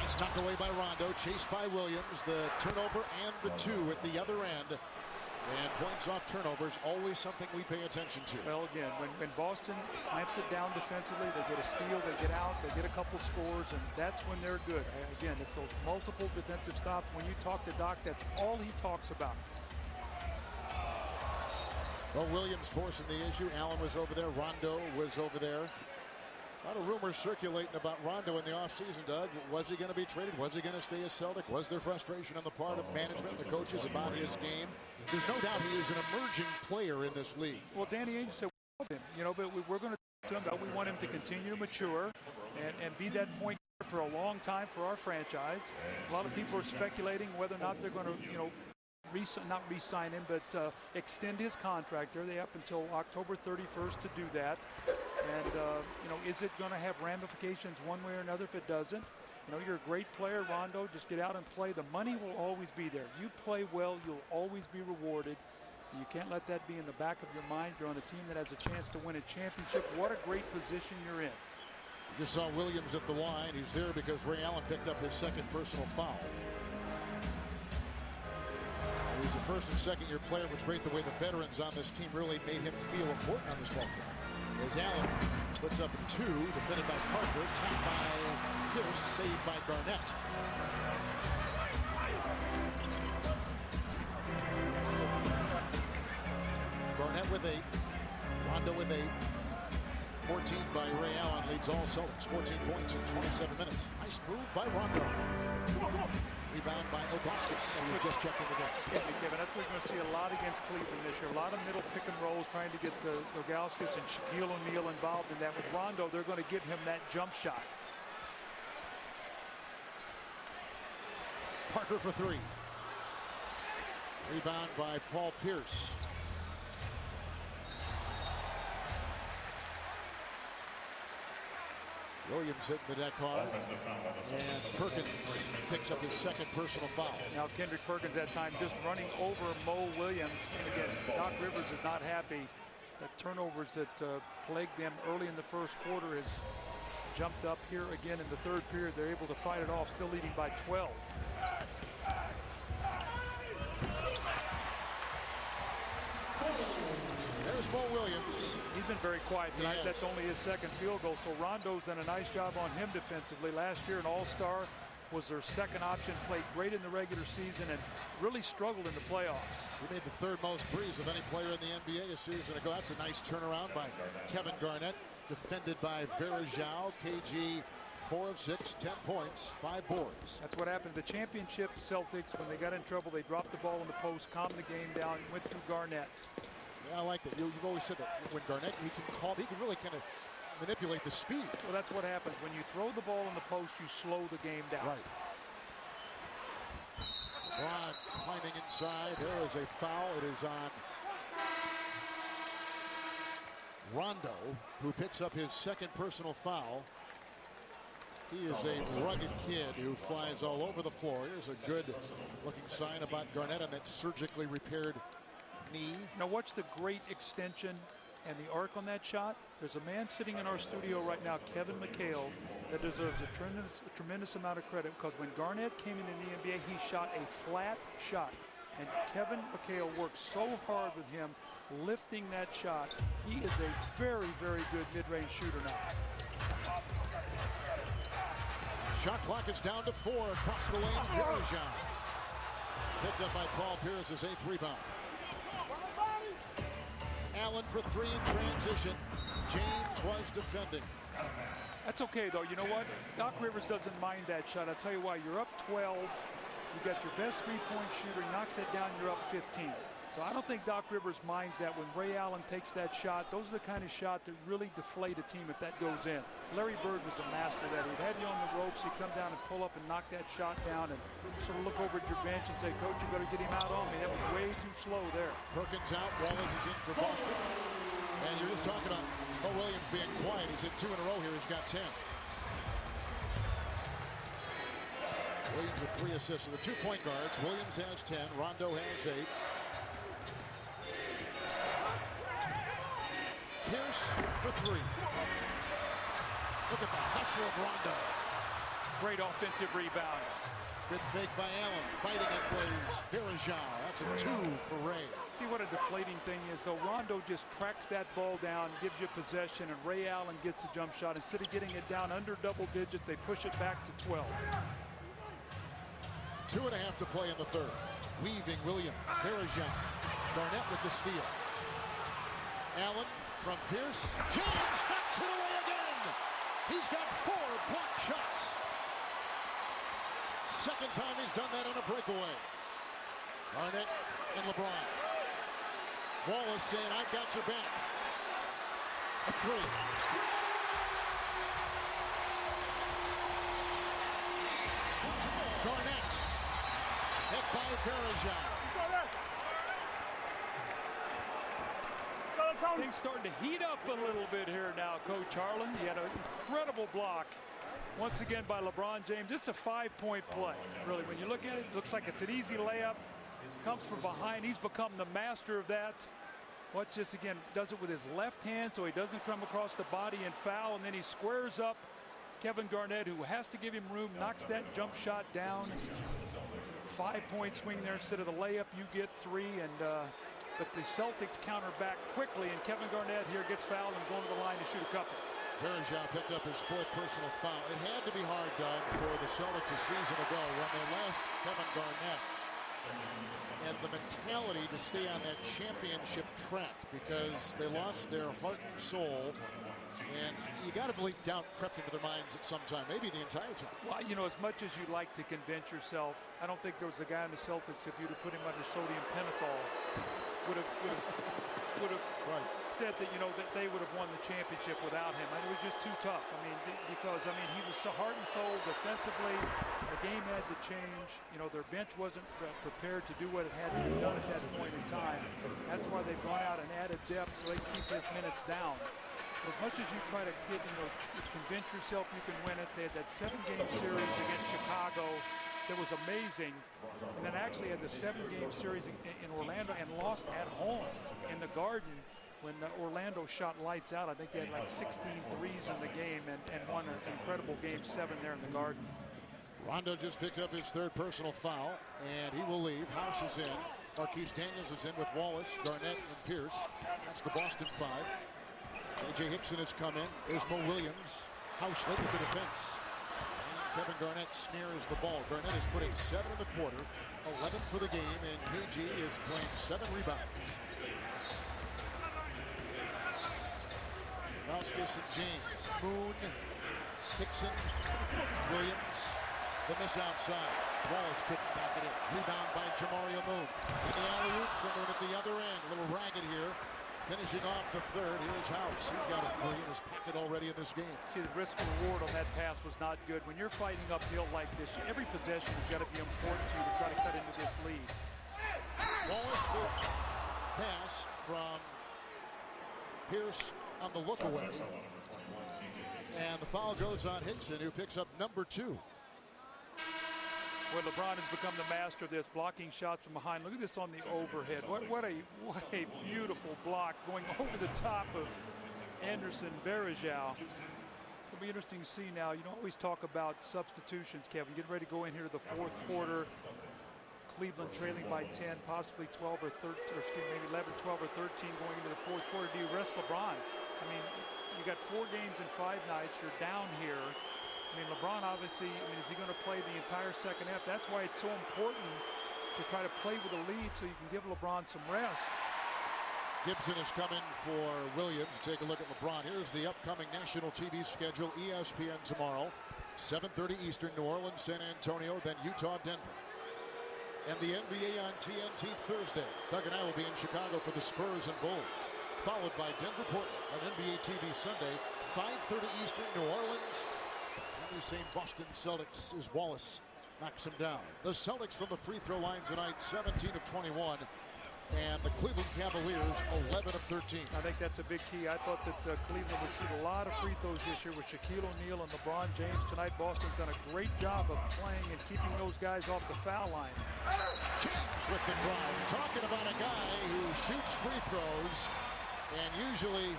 Nice knocked away by Rondo, chased by Williams. The turnover and the 2 at the other end. And points off turnovers, always something we pay attention to. Well, again, when Boston clamps it down defensively, they get a steal, they get out, they get a couple scores, and that's when they're good. Again, it's those multiple defensive stops. When you talk to Doc, that's all he talks about. Well, Williams forcing the issue. Allen was over there. Rondo was over there. A lot of rumors circulating about Rondo in the offseason, Doug. Was he going to be traded? Was he going to stay a Celtic? Was there frustration on the part of management and the coaches about his game? There's no doubt he is an emerging player in this league. Well, Danny Ainge said, we love him, you know, but we're going to talk to him about we want him to continue to mature and be that point guard for a long time for our franchise. A lot of people are speculating whether or not they're going to, you know, not re-sign him, but extend his contract there. They have until October 31st to do that. And, you know, is it going to have ramifications one way or another if it doesn't? You know, you're a great player, Rondo. Just get out and play. The money will always be there. You play well, you'll always be rewarded. And you can't let that be in the back of your mind. You're on a team that has a chance to win a championship. What a great position you're in. You just saw Williams at the line. He's there because Ray Allen picked up his second personal foul. He's a first and second year player. It was great the way the veterans on this team really made him feel important on this ball game. As Allen puts up a 2, defended by Parker, tapped by Pierce, saved by Garnett. Garnett with 8, Rondo with 8. 14 by Ray Allen leads all Celtics. 14 points in 27 minutes. Nice move by Rondo. Rebound by Augustus, who was just checking the game. Yeah, Kevin, that's what we're going to see a lot against Cleveland this year. A lot of middle pick and rolls trying to get Augustus and Shaquille O'Neal involved in that. With Rondo, they're going to give him that jump shot. Parker for 3. Rebound by Paul Pierce. Williams hitting the deck hard. And Perkins picks up his second personal foul. Now Kendrick Perkins that time just running over Mo Williams. Again, Doc Rivers is not happy. The turnovers that plagued them early in the first quarter has jumped up here again in the third period. They're able to fight it off, still leading by 12. There's Mo Williams. He's been very quiet tonight. That's only his second field goal. So Rondo's done a nice job on him defensively. Last year, an all-star, was their second option, played great in the regular season and really struggled in the playoffs. He made the 3rd most threes of any player in the NBA a season ago. That's a nice turnaround by Kevin Garnett, defended by Verajao. KG 4 of 6, 10 points, 5 boards. That's what happened. The championship Celtics, when they got in trouble, they dropped the ball in the post, calmed the game down, went through Garnett. Yeah, I like that. You've always said that when Garnett, he can really kind of manipulate the speed. Well, that's what happens. When you throw the ball in the post, you slow the game down. Right. LeBron climbing inside. There is a foul. It is on Rondo, who picks up his second personal foul. He is a rugged kid who flies all over the floor. Here's a good looking sign about Garnett on that surgically repaired knee. Now watch the great extension and the arc on that shot. There's a man sitting in our studio right now, Kevin McHale, that deserves a tremendous amount of credit, because when Garnett came into the NBA, he shot a flat shot. And Kevin McHale worked so hard with him lifting that shot. He is a very, very good mid-range shooter now. Shot clock is down to 4 across the lane. Verajao. Picked up by Paul Pierce's 8th rebound. Allen for 3 in transition. James was defending. That's okay, though. You know what? Doc Rivers doesn't mind that shot. I'll tell you why. You're up 12. You got your best three-point shooter. He knocks it down, you're up 15. So I don't think Doc Rivers minds that when Ray Allen takes that shot. Those are the kind of shot that really deflate a team if that goes in. Larry Bird was a master of that. He'd have you on the ropes. He'd come down and pull up and knock that shot down and sort of look over at your bench and say, Coach, you better get him out on me. That was way too slow there. Perkins out. Wallace is in for Boston. And you're just talking about Mo Williams being quiet. He's hit 2 in a row here. He's got 10. Williams with 3 assists. So the 2 point guards. Williams has 10. Rondo has 8. Pierce for 3. Look at the hustle of Rondo. Great offensive rebound. Good fake by Allen. Biting it was Verajao. That's a 2 for Ray. See what a deflating thing is, though. Rondo just tracks that ball down, gives you possession, and Ray Allen gets the jump shot. Instead of getting it down under double digits, they push it back to 12. 2.5 to play in the third. Weaving Williams. Verajao. Garnett with the steal. Allen from Pierce. James knocks it away again. He's got 4 block shots. Second time he's done that on a breakaway. Garnett and LeBron. Wallace saying, I've got your back. A 3. Garnett. Hit by Verajao. Things starting to heat up a little bit here now, Coach Harlan. He had an incredible block once again by LeBron James. Just a 5-point play, really. When you look at it, it looks like it's an easy layup. Comes from behind. He's become the master of that. Watch this again. Does it with his left hand so he doesn't come across the body and foul, and then he squares up Kevin Garnett, who has to give him room, knocks that jump shot down. 5-point swing there instead of the layup. You get 3, and but the Celtics counter back quickly, and Kevin Garnett here gets fouled and going to the line to shoot a couple. Verajao picked up his 4th personal foul. It had to be hard, Doug, for the Celtics a season ago when they left Kevin Garnett. And the mentality to stay on that championship track because they lost their heart and soul. And you got to believe doubt crept into their minds at some time, maybe the entire time. Well, you know, as much as you like to convince yourself, I don't think there was a guy in the Celtics, if you'd have put him under sodium pentothal, would have said that, you know, that they would have won the championship without him. And it was just too tough. I mean, because, I mean, he was so heart and soul defensively. The game had to change. You know, their bench wasn't prepared to do what it had to be done at that point in time. That's why they've gone out and added depth so they keep his minutes down. As much as you try to get, you know, convince yourself you can win it, they had that 7-game series against Chicago that was amazing, and then actually had the 7-game series in Orlando and lost at home in the Garden when Orlando shot lights out. I think they had like 16 threes in the game and won an incredible Game 7 there in the Garden. Rondo just picked up his 3rd personal foul, and he will leave. House is in. Marquise Daniels is in with Wallace, Garnett, and Pierce. That's the Boston 5. J.J. Hickson has come in. There's Mo Williams. House late with the defense. And Kevin Garnett smears the ball. Garnett is putting 7 in the quarter, 11 for the game, and KG has claimed 7 rebounds. Valskis and James. Moon, Hickson, Williams. The miss outside. Wallace couldn't back it in. Rebound by Jamario Moon. And the alley-oop from Moon at the other end. A little ragged here. Finishing off the third, here's House. He's got a 3 in his pocket already in this game. See, the risk and reward on that pass was not good. When you're fighting uphill like this, every possession has got to be important to you to try to cut into this lead. Wallace, the pass from Pierce on the look away. And the foul goes on Hickson, who picks up number 2. Well, LeBron has become the master of this, blocking shots from behind. Look at this on the overhead. What a beautiful block going over the top of Anderson Verajao. It's going to be interesting to see now. You don't always talk about substitutions, Kevin. Getting ready to go in here to the 4th quarter. Cleveland trailing by 10, possibly 12 or 13, or excuse me, maybe 11, 12 or 13 going into the 4th quarter. Do you rest LeBron? I mean, you got 4 games in 5 nights. You're down here. I mean, LeBron obviously, I mean, is he going to play the entire second half? That's why it's so important to try to play with a lead so you can give LeBron some rest. Gibson is coming for Williams. Take a look at LeBron. Here's the upcoming national TV schedule. ESPN tomorrow, 7:30 Eastern, New Orleans, San Antonio, then Utah, Denver. and the NBA on TNT Thursday. Doug and I will be in Chicago for the Spurs and Bulls, followed by Denver Portland on NBA TV Sunday, 5:30 Eastern, New Orleans. And the same Boston Celtics as Wallace knocks them down. The Celtics from the free throw line tonight, 17 of 21. And the Cleveland Cavaliers, 11 of 13. I think that's a big key. I thought that Cleveland would shoot a lot of free throws this year with Shaquille O'Neal and LeBron James. Tonight, Boston's done a great job of playing and keeping those guys off the foul line. James with the drive. Talking about a guy who shoots free throws and usually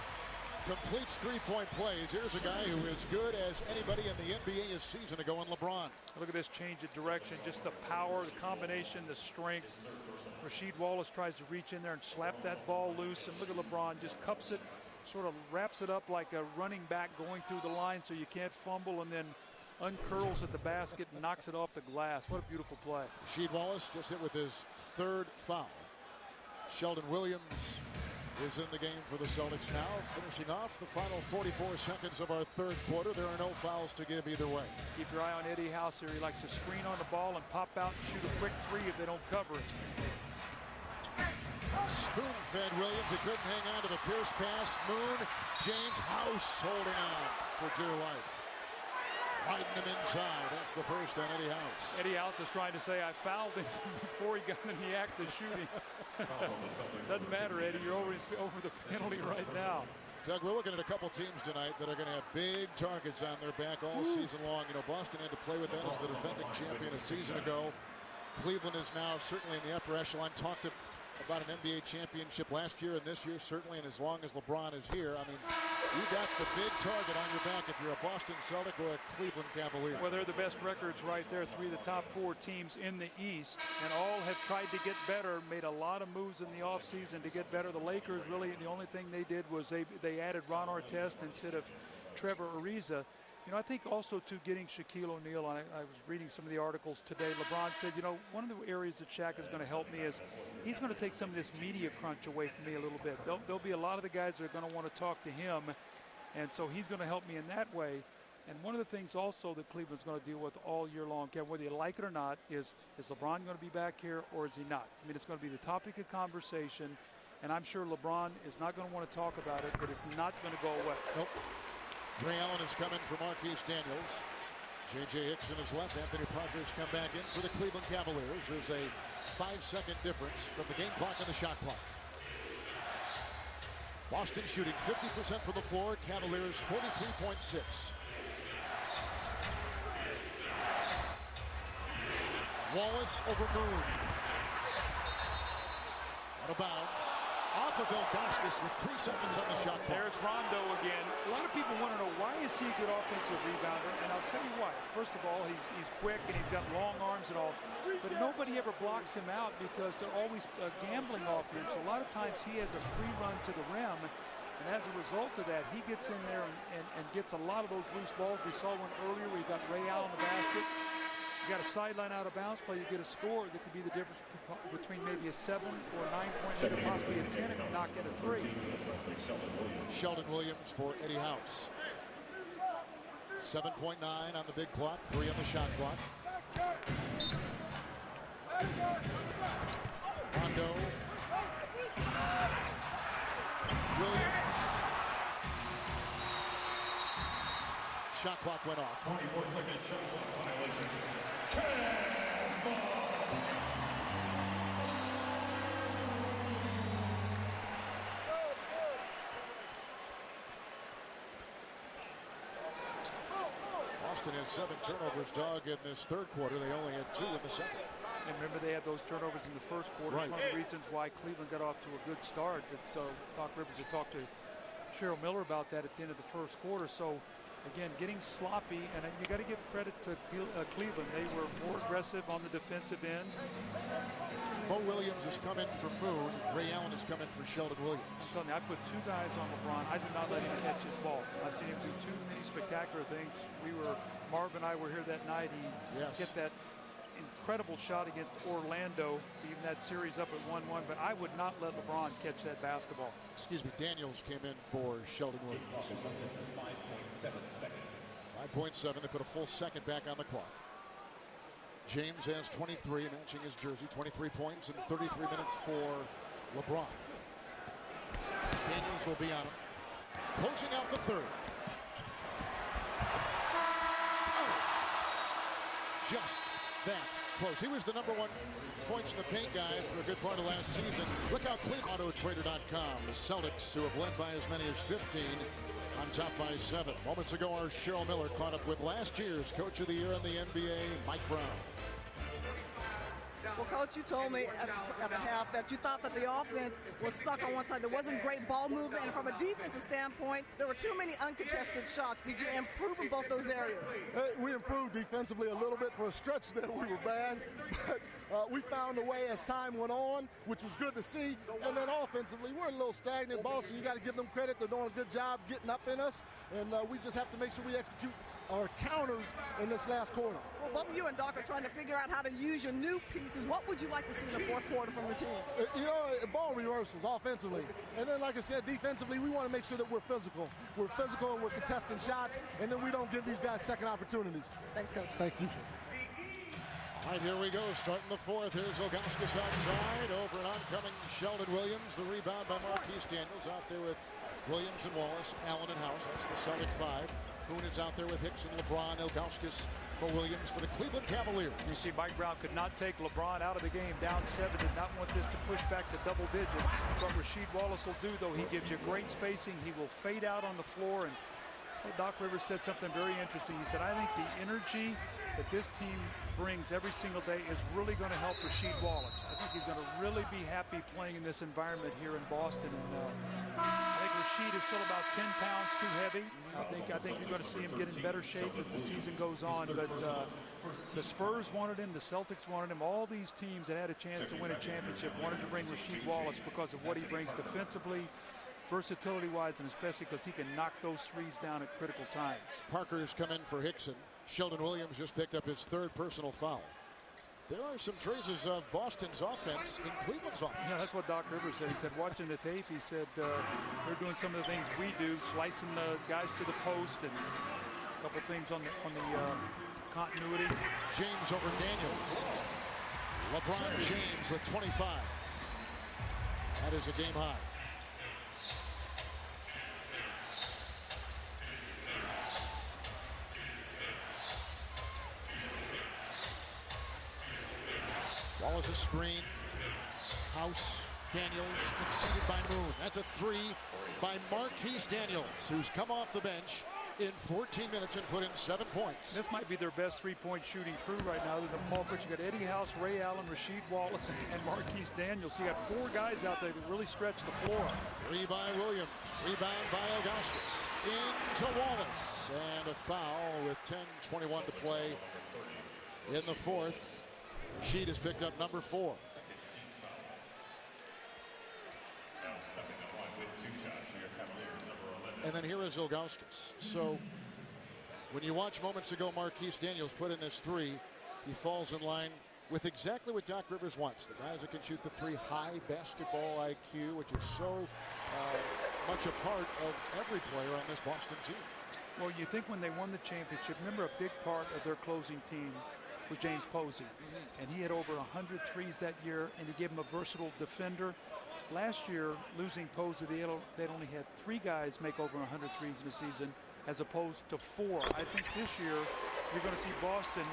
completes three-point plays. Here's a guy who is good as anybody in the NBA a season ago in LeBron. Look at this change of direction, just the power, the combination, the strength. Rasheed Wallace tries to reach in there and slap that ball loose, and look at LeBron just cups it, sort of wraps it up like a running back going through the line so you can't fumble, and then uncurls at the basket and knocks it off the glass. What a beautiful play. Rasheed Wallace just hit with his third foul. Sheldon Williams is in the game for the Celtics now, finishing off the final 44 seconds of our third quarter. There are no fouls to give either way. Keep your eye on Eddie House here. He likes to screen on the ball and pop out and shoot a quick three if they don't cover it. Spoon-fed Williams. He couldn't hang on to the Pierce pass. Moon, James, House holding on for dear life. Riding him inside. That's the first on Eddie House. Eddie House is trying to say I fouled him before he got in the act of shooting. Doesn't matter, Eddie. You're over the penalty right now. Doug, we're looking at a couple teams tonight that are going to have big targets on their back all season long. You know, Boston had to play with that as the defending champion a season ago. Cleveland is now certainly in the upper echelon. Talked about an NBA championship last year and this year, certainly, and as long as LeBron is here, I mean, you got the big target on your back if you're a Boston Celtic or a Cleveland Cavalier. Well, they're the best records right there. Three of the top four teams in the East, and all have tried to get better, made a lot of moves in the offseason to get better. The Lakers, really, the only thing they did was they added Ron Artest instead of Trevor Ariza. You know, I think also, too, getting Shaquille O'Neal, I was reading some of the articles today. LeBron said, you know, one of the areas that Shaq is going to help me is he's going to take some of this media crunch away from me a little bit. There'll be a lot of the guys that are going to want to talk to him, and so he's going to help me in that way. And one of the things also that Cleveland's going to deal with all year long, Kevin, whether you like it or not, is LeBron going to be back here or is he not? I mean, it's going to be the topic of conversation, and I'm sure LeBron is not going to want to talk about it, but it's not going to go away. Nope. Ray Allen is coming for Marquise Daniels. J.J. Hickson is left. Anthony Parker's come back in for the Cleveland Cavaliers. There's a 5-second difference from the game clock and the shot clock. Boston shooting 50% from the floor. Cavaliers 43.6. Wallace over Moon. Out of bounds. Off of Ilgauskas with 3 seconds on the shot clock. There's Rondo again. A lot of people want to know, why is he a good offensive rebounder? And I'll tell you why. First of all, he's quick and he's got long arms and all. But nobody ever blocks him out because they're always gambling off him. So a lot of times he has a free run to the rim. And as a result of that, he gets in there and gets a lot of those loose balls. We saw one earlier where he got Ray Allen the basket. You got a sideline out of bounds play, you get a score that could be the difference between maybe a 7 or a 9-point lead, or possibly a 10 if you knock in a 3. Sheldon Williams for Eddie House. 7.9 on the big clock, 3 on the shot clock. Rondo. Williams. Shot clock went off. 24-second shot clock violation. Boston has 7 turnovers, Doug, in this third quarter. They only had 2 in the second. And remember, they had those turnovers in the first quarter. Right. It's one of the reasons why Cleveland got off to a good start. So Doc Rivers had talked to Cheryl Miller about that at the end of the first quarter. So again, getting sloppy, and you got to give credit to Cleveland. They were more aggressive on the defensive end. Mo Williams has come in for Moon. Ray Allen has come in for Sheldon Williams. I'm telling you, I put 2 guys on LeBron. I did not let him catch his ball. I've seen him do too many spectacular things. Marv and I were here that night. He hit that incredible shot against Orlando to even that series up at 1-1, but I would not let LeBron catch that basketball. Excuse me, Daniels came in for Sheldon Williams. 5.7 seconds. 5.7, they put a full second back on the clock. James has 23, matching his jersey, 23 points in 33 minutes for LeBron. Daniels will be on him. Closing out the third. Oh, just that close. He was the #1 points in the paint guy for a good part of last season. Look how clean AutoTrader.com. The Celtics, who have led by as many as 15, on top by 7. Moments ago, our Cheryl Miller caught up with last year's Coach of the Year in the NBA, Mike Brown. Well, Coach, you told me at the half that you thought that the offense was stuck on one side. There wasn't great ball movement, and from a defensive standpoint, there were too many uncontested shots. Did you improve in both those areas? We improved defensively a little bit. For a stretch there, we were bad, but we found a way as time went on, which was good to see. And then offensively, we're a little stagnant. Boston, you got to give them credit. They're doing a good job getting up in us, and we just have to make sure we execute our counters in this last quarter. Well, both of you and Doc are trying to figure out how to use your new pieces. What would you like to see in the fourth quarter from your team? You know, ball reversals offensively. And then, like I said, defensively, we want to make sure that we're physical. We're physical and we're contesting shots, and then we don't give these guys second opportunities. Thanks, Coach. Thank you. All right, here we go. Starting the fourth. Here's Ilgauskas outside. Over and oncoming Sheldon Williams. The rebound by Marquise Daniels. Out there with Williams and Wallace, Allen and House. That's the Celtic 5. Boone is out there with Hickson, LeBron, Ilgauskas, Williams for the Cleveland Cavaliers. You see Mike Brown could not take LeBron out of the game, down 7, did not want this to push back to double digits. What Rasheed Wallace will do, though, he gives you great spacing. He will fade out on the floor. And Doc Rivers said something very interesting. He said, I think the energy that this team brings every single day is really going to help Rasheed Wallace. I think he's going to really be happy playing in this environment here in Boston. And I think Rasheed is still about 10 pounds too heavy. I think you're going to see him get in better shape as the season goes on. But the Spurs wanted him, the Celtics wanted him. All these teams that had a chance to win a championship wanted to bring Rasheed Wallace because of what he brings defensively, versatility-wise, and especially because he can knock those threes down at critical times. Parker's come in for Hickson. Sheldon Williams just picked up his 3rd personal foul. There are some traces of Boston's offense in Cleveland's offense. Yeah, that's what Doc Rivers said. He said, watching the tape, he said, they're doing some of the things we do, slicing the guys to the post, and a couple things on the continuity. James over Daniels. LeBron James with 25. That is a game high. Wallace's screen. House. Daniels conceded by Moon. That's a 3 by Marquise Daniels, who's come off the bench in 14 minutes and put in 7 points. This might be their best 3-point shooting crew right now. Than the Paul Pierce. You got Eddie House, Ray Allen, Rasheed Wallace, and Marquise Daniels. So you got 4 guys out there that really stretch the floor. 3 by Williams. Rebound by Ilgauskas. Into Wallace. And a foul with 10:21 to play in the fourth. Sheed has picked up number 4. And then here is Ilgauskas. So when you watch moments ago Marquise Daniels put in this 3, he falls in line with exactly what Doc Rivers wants. The guys that can shoot the 3, high basketball IQ, which is so much a part of every player on this Boston team. Well, you think when they won the championship, remember a big part of their closing team was James Posey. And he had over 100 threes that year, and he gave him a versatile defender. Last year, losing Posey, they'd only had 3 guys make over 100 threes in a season, as opposed to 4. I think this year, you're going to see Boston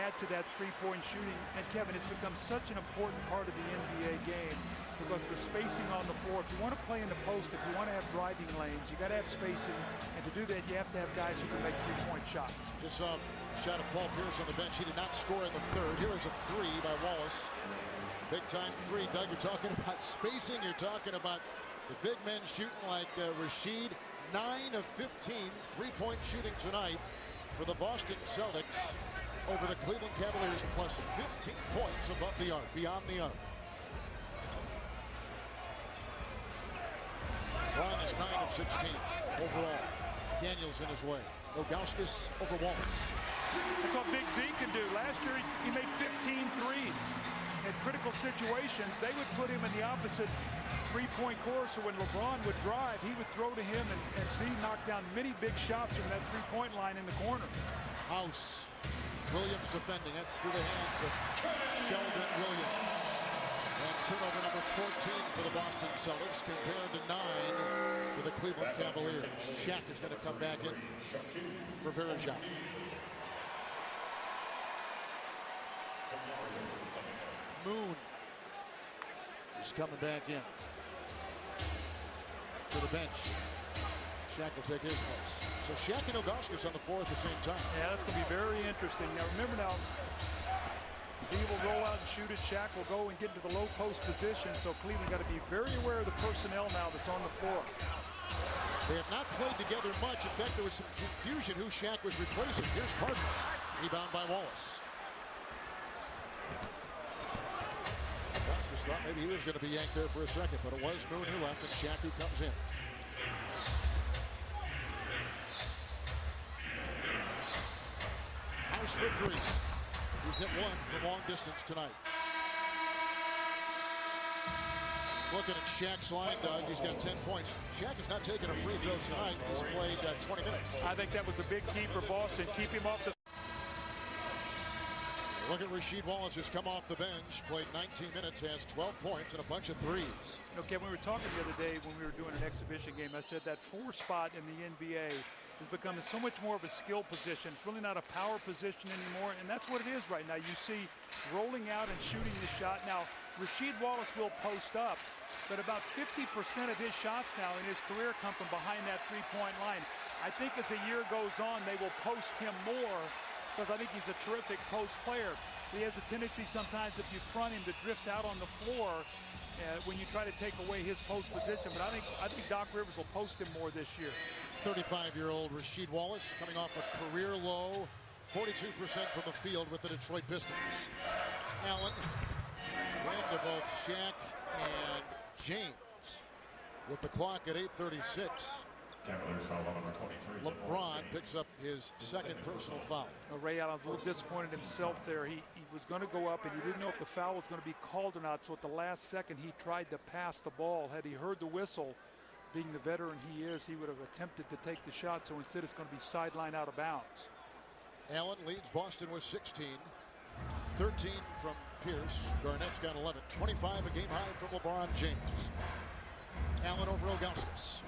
add to that 3-point shooting. And Kevin, it's become such an important part of the NBA game because of the spacing on the floor. If you want to play in the post, if you want to have driving lanes, you got to have spacing. And to do that, you have to have guys who can make 3-point shots. This shot of Paul Pierce on the bench. He did not score in the 3rd. Here is a 3 by Wallace. Big time 3. Doug, you're talking about spacing. You're talking about the big men shooting like Rasheed. 9 of 15 3-point shooting tonight for the Boston Celtics over the Cleveland Cavaliers, plus 15 points above the arc, beyond the arc. Brown is 9 of 16 overall. Daniels in his way. Ilgauskas over Wallace. That's what Big Z can do. Last year, he made 15 threes. In critical situations, they would put him in the opposite 3-point course, so when LeBron would drive, he would throw to him, and Z knocked down many big shots from that 3-point line in the corner. House Williams defending. That's through the hands of Sheldon Williams. And turnover number 14 for the Boston Celtics compared to 9 for the Cleveland Cavaliers. Shaq is going to come back in for Verjao. Moon is coming back in to the bench. Shaq will take his place. So Shaq and Ilgauskas on the floor at the same time. Yeah, that's going to be very interesting. Now remember now, he will roll out and shoot it. Shaq will go and get into the low post position. So Cleveland got to be very aware of the personnel now that's on the floor. They have not played together much. In fact, there was some confusion who Shaq was replacing. Here's Parker. Rebound by Wallace. Ilgauskas thought maybe he was going to be yanked there for a second, but it was Moon who left and Shaq who comes in. House for three. He's hit one from long distance tonight. Looking at Shaq's line, Doug, he's got 10 points. Shaq has not taken a free throw tonight. He's played 20 minutes. I think that was a big key for Boston. Keep him off the... Look at Rasheed Wallace, who's come off the bench, played 19 minutes, has 12 points and a bunch of threes. Okay, we were talking the other day when we were doing an exhibition game. I said that 4 spot in the NBA is becoming so much more of a skill position. It's really not a power position anymore, and that's what it is right now. You see rolling out and shooting the shot. Now, Rasheed Wallace will post up, but about 50% of his shots now in his career come from behind that three-point line. I think as the year goes on, they will post him more because I think he's a terrific post player. He has a tendency sometimes, if you front him, to drift out on the floor when you try to take away his post position. But I think Doc Rivers will post him more this year. 35-year-old Rasheed Wallace coming off a career low 42% from the field with the Detroit Pistons. Allen, into both Shaq and James with the clock at 8:36. LeBron picks up his second personal foul. Ray Allen's a little disappointed himself there. He was going to go up, and he didn't know if the foul was going to be called or not. So at the last second, he tried to pass the ball. Had he heard the whistle, being the veteran he is, he would have attempted to take the shot. So instead, it's going to be sideline out of bounds. Allen leads Boston with 16. 13 from Pierce. Garnett's got 11. 25 a game high from LeBron James. Allen over Ilgauskas.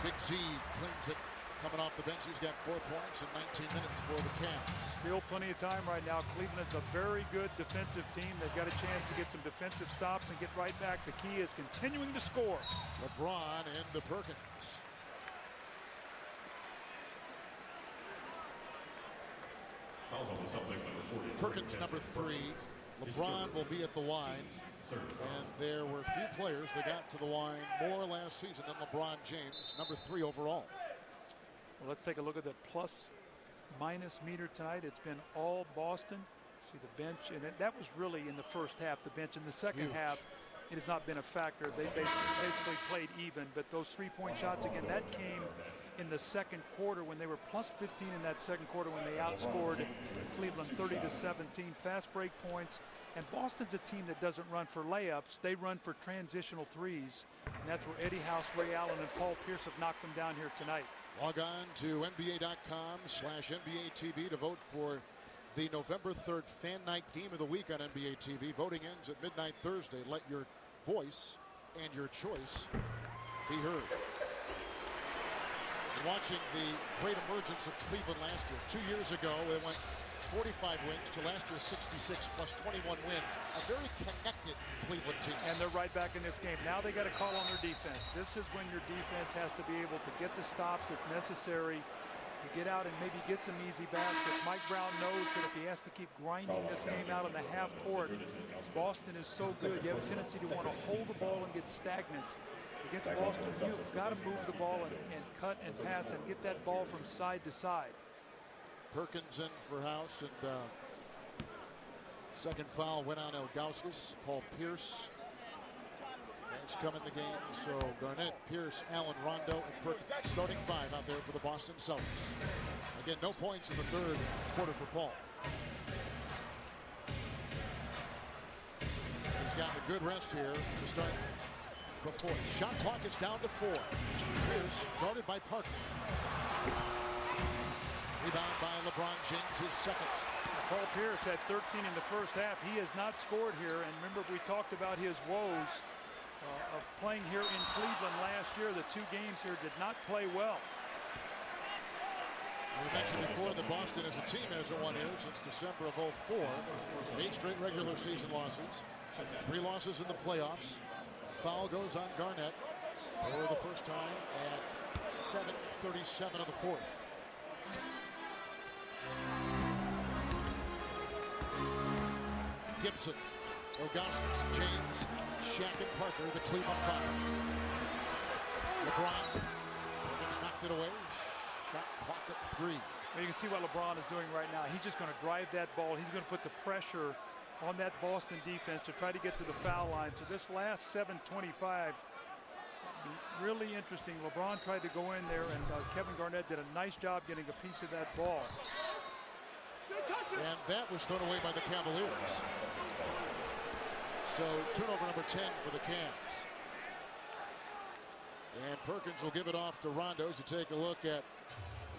Big Z cleans it coming off the bench. He's got 4 points in 19 minutes for the Cavs. Still plenty of time right now. Cleveland's a very good defensive team. They've got a chance to get some defensive stops and get right back. The key is continuing to score. LeBron into Perkins. Perkins number 3. LeBron will be at the line. And there were few players that got to the line more last season than LeBron James, number 3 overall. Well, let's take a look at the plus-minus meter tonight. It's been all Boston. See the bench, and that was really in the first half, the bench. In the second half, it has not been a factor. They basically played even, but those three-point shots, again, that came in the second quarter when they were plus 15 in that second quarter when they outscored Cleveland 30-17. Fast break points. And Boston's a team that doesn't run for layups. They run for transitional threes. And that's where Eddie House, Ray Allen, and Paul Pierce have knocked them down here tonight. Log on to NBA.com/NBA TV to vote for the November 3rd Fan Night Game of the Week on NBA TV. Voting ends at midnight Thursday. Let your voice and your choice be heard. And watching the great emergence of Cleveland last year. 2 years ago, they went 45 wins to last year 66 plus 21 wins. A very connected Cleveland team. And they're right back in this game. Now they got to call on their defense. This is when your defense has to be able to get the stops that's necessary to get out and maybe get some easy baskets. Mike Brown knows that if he has to keep grinding this game out in the half court, Boston is so good. You have a tendency to want to hold the ball and get stagnant. Against Boston, you've got to move the ball and cut and pass and get that ball from side to side. Perkins in for House, and second foul went on Ilgauskas. Paul Pierce has come in the game. So Garnett, Pierce, Allen, Rondo, and Perkins. Starting 5 out there for the Boston Celtics. Again, no points in the third quarter for Paul. He's gotten a good rest here to start before. Shot clock is down to 4. Pierce guarded by Parker. Rebound by LeBron James, his second. Paul Pierce had 13 in the first half. He has not scored here. And remember, we talked about his woes of playing here in Cleveland last year. The 2 games here did not play well. We mentioned before that Boston as a team hasn't won here since December of 04. 8 straight regular season losses. 3 losses in the playoffs. Foul goes on Garnett for the first time at 7:37 of the fourth. Gibson, Ilgauskas, James, Shaq, and Parker, the Cleveland Five. LeBron knocked it away. Shot clock at 3. Well, you can see what LeBron is doing right now. He's just going to drive that ball. He's going to put the pressure on that Boston defense to try to get to the foul line. So this last 7:25, really interesting. LeBron tried to go in there, and Kevin Garnett did a nice job getting a piece of that ball. And that was thrown away by the Cavaliers. So turnover number 10 for the Cavs. And Perkins will give it off to Rondo to take a look at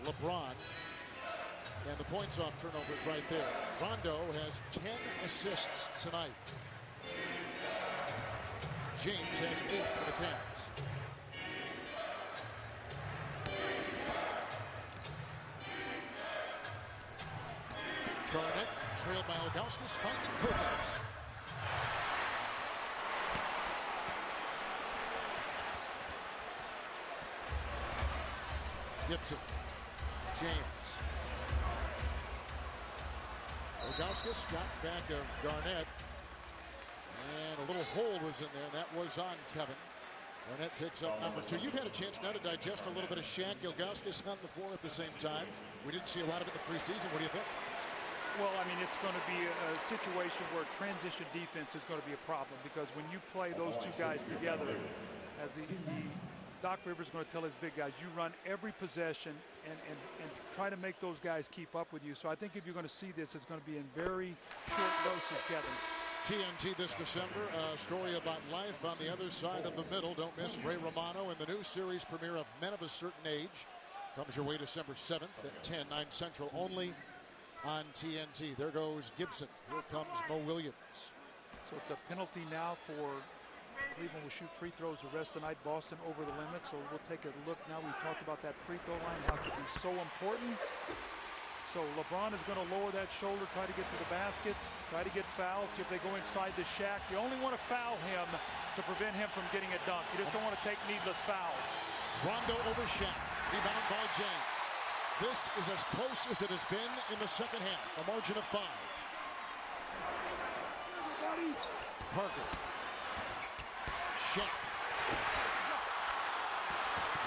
LeBron. And the points off turnovers right there. Rondo has 10 assists tonight. James has 8 for the Cavs. Garnett trailed by Ilgauskas, finding Perkins. Gibson, James. Ilgauskas got back of Garnett. And a little hold was in there, and that was on Kevin. Garnett picks up number 2. You've had a chance now to digest a little bit of Shaq, Ilgauskas on the floor at the same time. We didn't see a lot of it in the preseason. What do you think? Well, I mean, it's going to be a situation where transition defense is going to be a problem, because when you play those 2 guys together, as the Doc Rivers is going to tell his big guys, you run every possession and try to make those guys keep up with you. So I think if you're going to see this, it's going to be in very short doses, Kevin. TNT this December, a story about life on the other side of the middle. Don't miss Ray Romano and the new series premiere of Men of a Certain Age. Comes your way December 7th at 10, 9 Central, only on TNT. There goes Gibson. Here comes Mo Williams. So it's a penalty now for Cleveland. Will shoot free throws the rest of the night. Boston over the limit. So we'll take a look now. We talked about that free throw line, how it could be so important. So LeBron is going to lower that shoulder, try to get to the basket, try to get fouled, see if they go inside the Shaq. You only want to foul him to prevent him from getting a dunk. You just don't want to take needless fouls. Rondo over Shaq. Rebound by James. This is as close as it has been in the second half. A margin of 5. Parker. Shaq.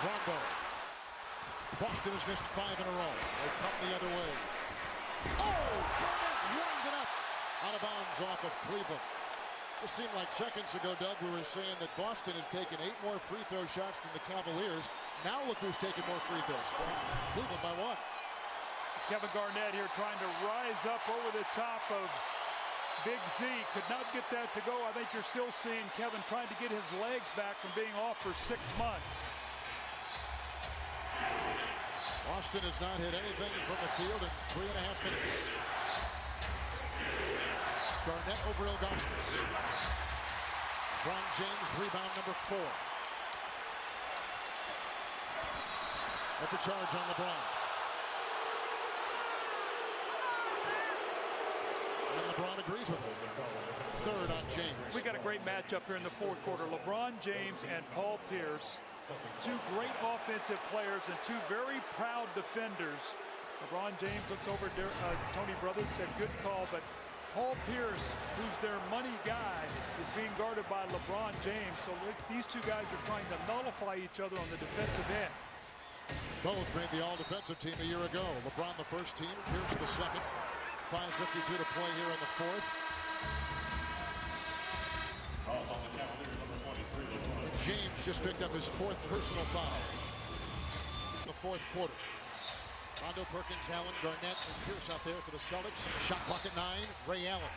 Rondo. Boston has missed 5 in a row. They come the other way. Oh! Garnett wind it up. Out of bounds off of Cleveland. It seemed like seconds ago, Doug, we were saying that Boston has taken 8 more free throw shots than the Cavaliers. Now look who's taking more free throws. Cleveland by 1. Kevin Garnett here trying to rise up over the top of Big Z. Could not get that to go. I think you're still seeing Kevin trying to get his legs back from being off for 6 months. Boston has not hit anything from the field in 3.5 minutes. Garnett over Ilgauskas. LeBron James, rebound number 4. That's a charge on LeBron. And LeBron agrees with him. 3rd on James. We got a great matchup here in the 4th quarter. LeBron James and Paul Pierce. 2 great offensive players and 2 very proud defenders. LeBron James looks over Tony Brothers, said good call, but Paul Pierce, who's their money guy, is being guarded by LeBron James. So these 2 guys are trying to nullify each other on the defensive end. Both made the all-defensive team a year ago. LeBron the first team, Pierce the second. 5:52 to play here in the 4th. And James just picked up his 4th personal foul. The 4th quarter. Rondo, Perkins, Allen, Garnett, and Pierce out there for the Celtics. Shot clock at 9. Ray Allen.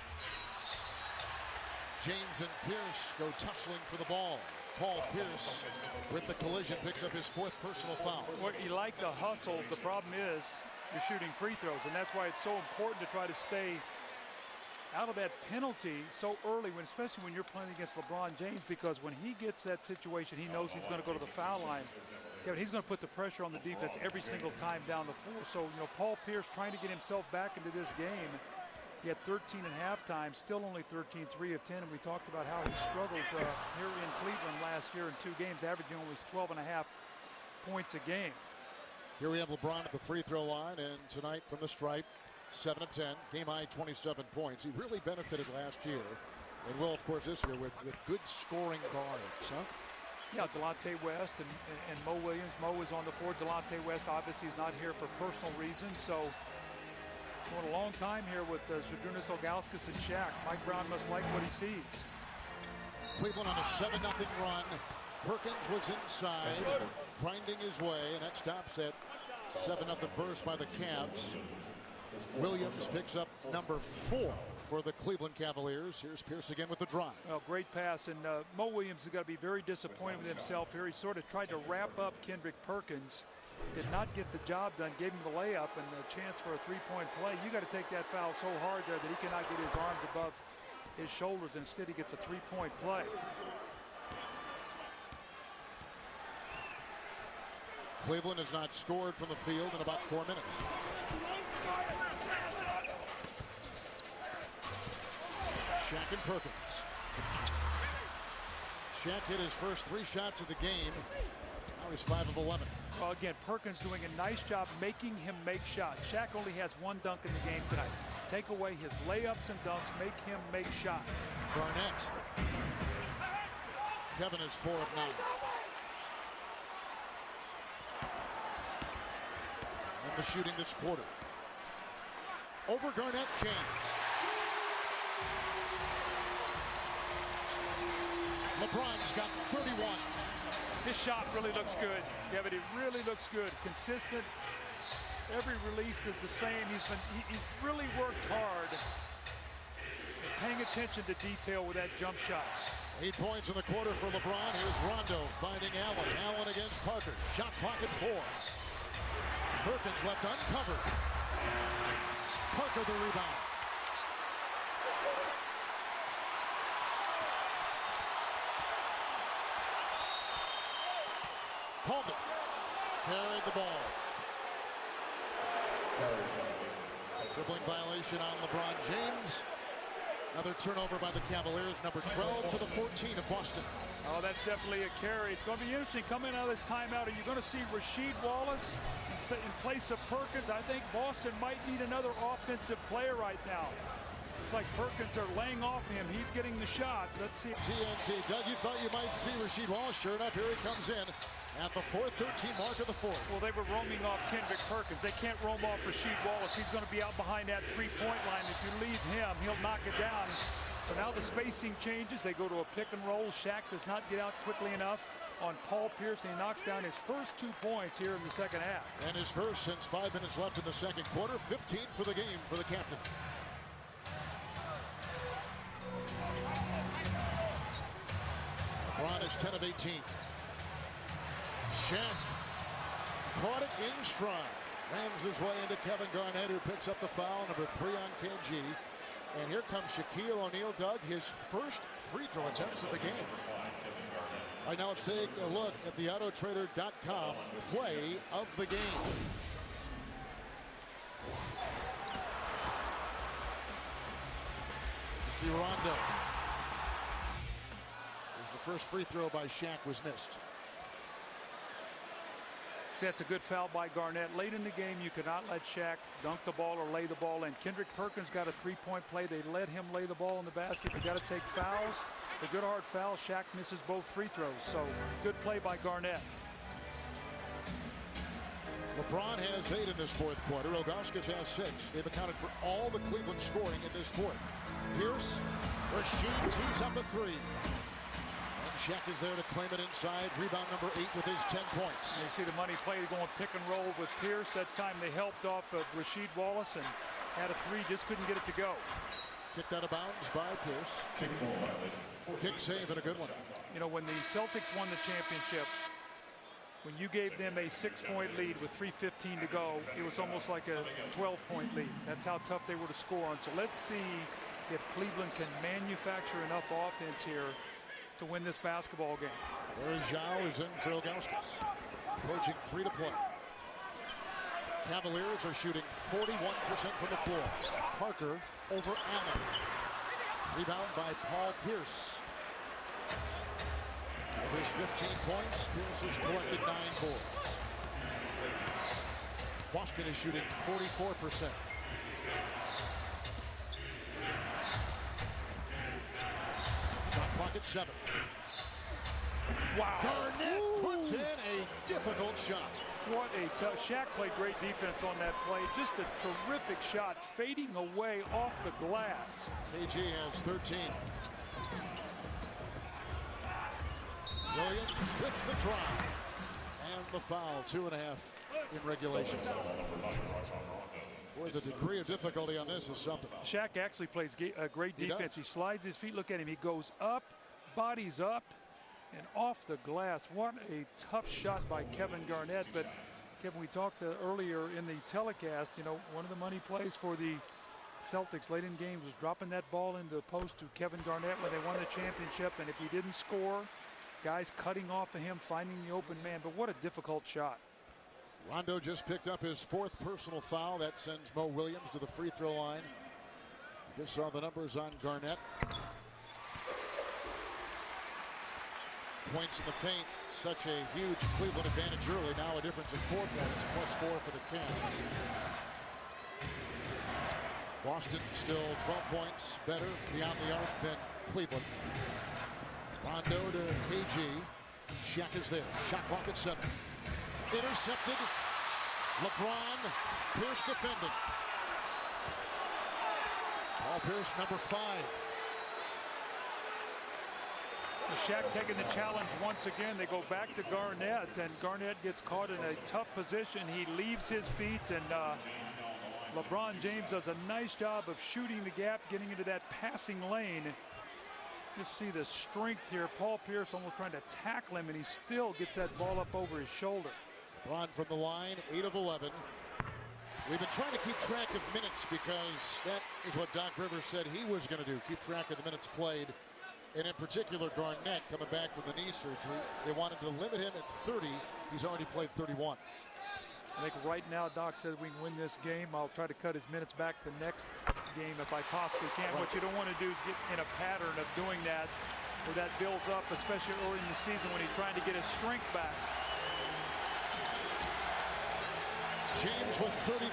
James and Pierce go tussling for the ball. Paul Pierce, with the collision, picks up his 4th personal foul. Well, you like the hustle. The problem is you're shooting free throws. And that's why it's so important to try to stay out of that penalty so early, especially when you're playing against LeBron James, because when he gets that situation, he knows he's going to go to the foul line. Kevin, he's going to put the pressure on the defense every single time down the floor. So, you know, Paul Pierce trying to get himself back into this game. He had 13 at halftime, still only 13, 3 of 10. And we talked about how he struggled here in Cleveland last year in 2 games, averaging almost 12.5 points a game. Here we have LeBron at the free throw line, and tonight from the stripe, 7 of 10, game high 27 points. He really benefited last year, and will, of course, this year with good scoring guards, huh? Yeah, Delonte West and Mo Williams. Mo is on the floor. Delonte West obviously is not here for personal reasons, so going a long time here with Zydrunas Ilgauskas and Shaq. Mike Brown must like what he sees. Cleveland on a 7-0 run. Perkins was inside, grinding his way, and that stops that 7-0 burst by the Cavs. Williams picks up number 4 for the Cleveland Cavaliers. Here's Pierce again with the drive. Well, great pass, and Mo Williams has got to be very disappointed with himself here. He sort of tried to wrap up Kendrick Perkins, did not get the job done, gave him the layup and a chance for a three-point play. You got to take that foul so hard there that he cannot get his arms above his shoulders. Instead, he gets a three-point play. Cleveland has not scored from the field in about 4 minutes. Shaq and Perkins. Shaq hit his first 3 shots of the game. Now he's 5 of 11. Well, again, Perkins doing a nice job making him make shots. Shaq only has 1 dunk in the game tonight. Take away his layups and dunks, make him make shots. Garnett. Kevin is 4 of 9. And the shooting this quarter. Over Garnett, James. LeBron's got 31. His shot really looks good. Yeah, but it really looks good. Consistent. Every release is the same. He's really worked hard. Paying attention to detail with that jump shot. 8 points in the quarter for LeBron. Here's Rondo finding Allen. Allen against Parker. Shot clock at 4. Perkins left uncovered. Parker the rebound. Holden carried the ball. Dribbling violation on LeBron James. Another turnover by the Cavaliers, number 12 to the 14 of Boston. Oh, that's definitely a carry. It's going to be interesting coming out of this timeout. Are you going to see Rasheed Wallace in place of Perkins? I think Boston might need another offensive player right now. It's like Perkins are laying off him. He's getting the shots. Let's see. TNT. Doug, you thought you might see Rasheed Wallace. Sure enough, here he comes in at the 4:13 mark of the 4th. Well, they were roaming off Kendrick Perkins. They can't roam off Rasheed Wallace. He's going to be out behind that three-point line. If you leave him, he'll knock it down. So now the spacing changes. They go to a pick and roll. Shaq does not get out quickly enough on Paul Pierce, and he knocks down his first 2 points here in the second half. And his first since 5 minutes left in the second quarter. 15 for the game for the captain. LeBron is 10 of 18. Shaq caught it in stride. Rams his way into Kevin Garnett, who picks up the foul, number 3 on KG. And here comes Shaquille O'Neal, Doug, his first free throw attempts of the game. All right, now let's take a look at the Autotrader.com play of the game. You see Rondo. The first free throw by Shaq was missed. See, that's a good foul by Garnett. Late in the game, you cannot let Shaq dunk the ball or lay the ball in. Kendrick Perkins got a three-point play. They let him lay the ball in the basket. You got to take fouls. The good hard foul. Shaq misses both free throws. So good play by Garnett. LeBron has 8 in this 4th quarter. Ilgauskas has 6. They've accounted for all the Cleveland scoring in this 4th. Pierce, Rasheed tees up a 3. Shaq is there to claim it inside. Rebound number 8 with his 10 points. You see the money play going pick and roll with Pierce. That time they helped off of Rasheed Wallace and had a 3, just couldn't get it to go. Kicked out of bounds by Pierce. Kick save and a good one. You know, when the Celtics won the championship when you gave them a 6-point lead with 3:15 to go, it was almost like a 12-point lead. That's how tough they were to score on. So let's see if Cleveland can manufacture enough offense here to win this basketball game. Zhao is in for Ilgauskas. Approaching 3 to play. Cavaliers are shooting 41% from the floor. Parker over Allen. Rebound by Paul Pierce. With his 15 points, Pierce has collected 9 boards. Boston is shooting 44%. Shot clock at 7. Wow. Garnett puts in a difficult shot. What a tough. Shaq played great defense on that play. Just a terrific shot, fading away off the glass. KG has 13. Williams with the drive. And the foul, 2.5 in regulation. Boy, the degree of difficulty on this is something. Shaq actually plays a great defense. He slides his feet. Look at him. He goes up, bodies up, and off the glass. What a tough shot by Kevin Garnett. But Kevin, we talked earlier in the telecast, you know, one of the money plays for the Celtics late in games was dropping that ball into the post to Kevin Garnett when they won the championship. And if he didn't score, guys cutting off of him, finding the open man. But what a difficult shot. Rondo just picked up his 4th personal foul. That sends Mo Williams to the free throw line. Just saw the numbers on Garnett. Points in the paint, such a huge Cleveland advantage early. Now a difference of 4 points, +4 for the Cavs. Boston still 12 points better beyond the arc than Cleveland. Rondo to KG. Shaq is there. Shot clock at 7. Intercepted. LeBron. Pierce defending. Paul Pierce, number 5. Shaq taking the challenge once again. They go back to Garnett, and Garnett gets caught in a tough position. He leaves his feet, and LeBron James does a nice job of shooting the gap, getting into that passing lane. Just see the strength here. Paul Pierce almost trying to tackle him, and he still gets that ball up over his shoulder. LeBron from the line, 8 of 11. We've been trying to keep track of minutes because that is what Doc Rivers said he was going to do, keep track of the minutes played. And in particular, Garnett coming back from the knee surgery. They wanted to limit him at 30. He's already played 31. I think right now, Doc said we can win this game. I'll try to cut his minutes back the next game if I possibly can. What you don't want to do is get in a pattern of doing that where that builds up, especially early in the season when he's trying to get his strength back. James with 33.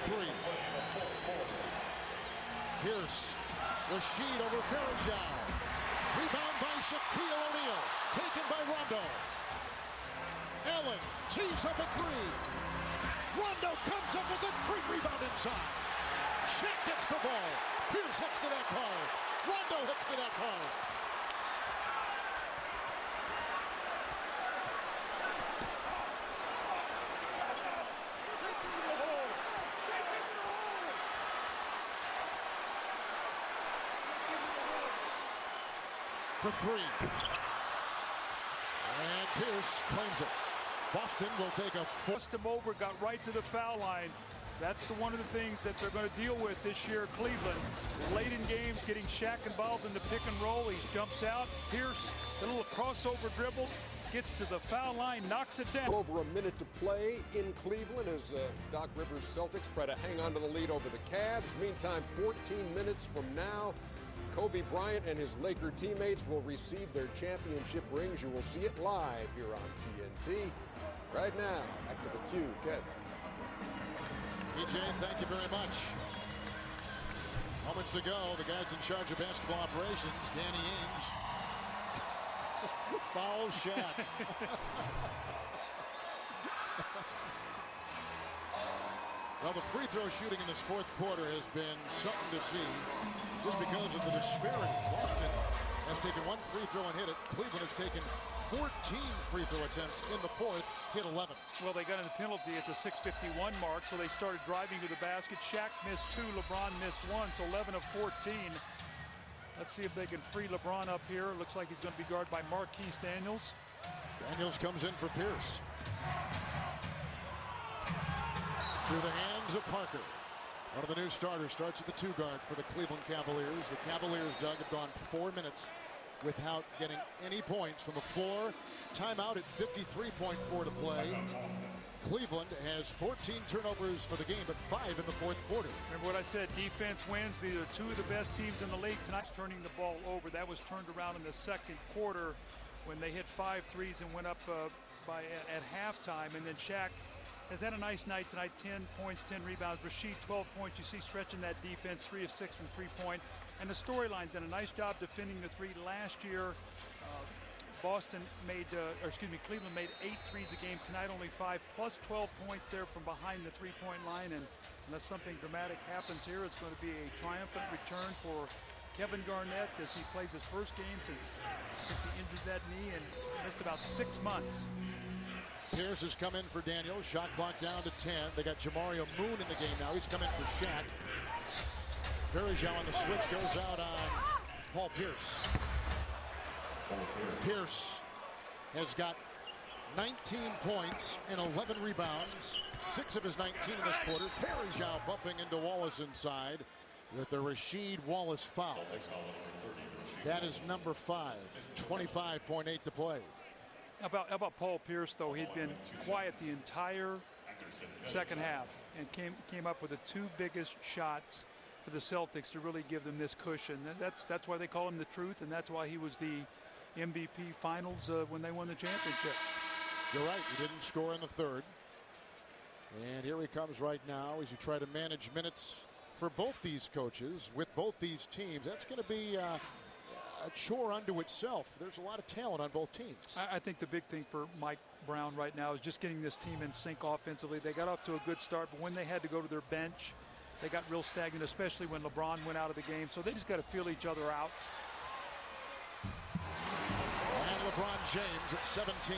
Pierce. Rashid over Farajao. Rebound by Shaquille O'Neal. Taken by Rondo. Allen tees up a 3. Rondo comes up with a great rebound inside. Shaq gets the ball. Pierce hits the net hard. Rondo hits the net hard. For 3. And Pierce claims it. Boston will take a Forced him over, got right to the foul line. That's one of the things that they're going to deal with this year, Cleveland. Late in games, getting Shaq involved in the pick and roll. He jumps out. Pierce, a little crossover dribble, gets to the foul line, knocks it down. Over a minute to play in Cleveland as Doc Rivers' Celtics try to hang on to the lead over the Cavs. Meantime, 14 minutes from now, Kobe Bryant and his Laker teammates will receive their championship rings. You will see it live here on TNT. Right now, back to the cue, Kevin. PJ, thank you very much. Moments ago, the guys in charge of basketball operations, Danny Ainge, foul Shaq. Well, the free throw shooting in this 4th quarter has been something to see just because of the disparity. Boston has taken 1 free throw and hit it. Cleveland has taken 14 free throw attempts in the 4th, hit 11. Well, they got a penalty at the 6:51 mark, so they started driving to the basket. Shaq missed 2, LeBron missed 1, so 11 of 14. Let's see if they can free LeBron up here. Looks like he's going to be guarded by Marquise Daniels. Daniels comes in for Pierce. Through the hands of Parker. One of the new starters starts at the 2 guard for the Cleveland Cavaliers. The Cavaliers, Doug, have gone 4 minutes without getting any points from the floor. Timeout at 53.4 to play. Cleveland has 14 turnovers for the game, but 5 in the fourth quarter. Remember what I said, defense wins. These are 2 of the best teams in the league tonight. Turning the ball over. That was turned around in the second quarter when they hit 5 threes and went up at halftime. And then Shaq has had a nice night tonight, 10 points, 10 rebounds. Rasheed, 12 points. You see stretching that defense, 3 of 6 from three-point. And the storyline done a nice job defending the 3 last year. Cleveland made 8 threes a game. Tonight only 5, plus 12 points there from behind the three-point line. And unless something dramatic happens here, it's going to be a triumphant return for Kevin Garnett as he plays his first game since he injured that knee and missed about 6 months. Pierce has come in for Daniels. Shot clock down to 10. They got Jamario Moon in the game now. He's come in for Shaq. Verjao on the switch goes out on Paul Pierce. Pierce has got 19 points and 11 rebounds. 6 of his 19 in this quarter. Verjao bumping into Wallace inside with the Rasheed Wallace foul. That is number 5. 25.8 to play. How about Paul Pierce, though? He'd been quiet the entire second half and came up with the 2 biggest shots for the Celtics to really give them this cushion. That's why they call him the Truth, and that's why he was the MVP Finals when they won the championship. You're right. He didn't score in the third. And here he comes right now as you try to manage minutes for both these coaches with both these teams. That's going to be a chore unto itself. There's a lot of talent on both teams. I think the big thing for Mike Brown right now is just getting this team in sync offensively. They got off to a good start, but when they had to go to their bench, they got real stagnant, especially when LeBron went out of the game. So they just got to feel each other out. And LeBron James at 17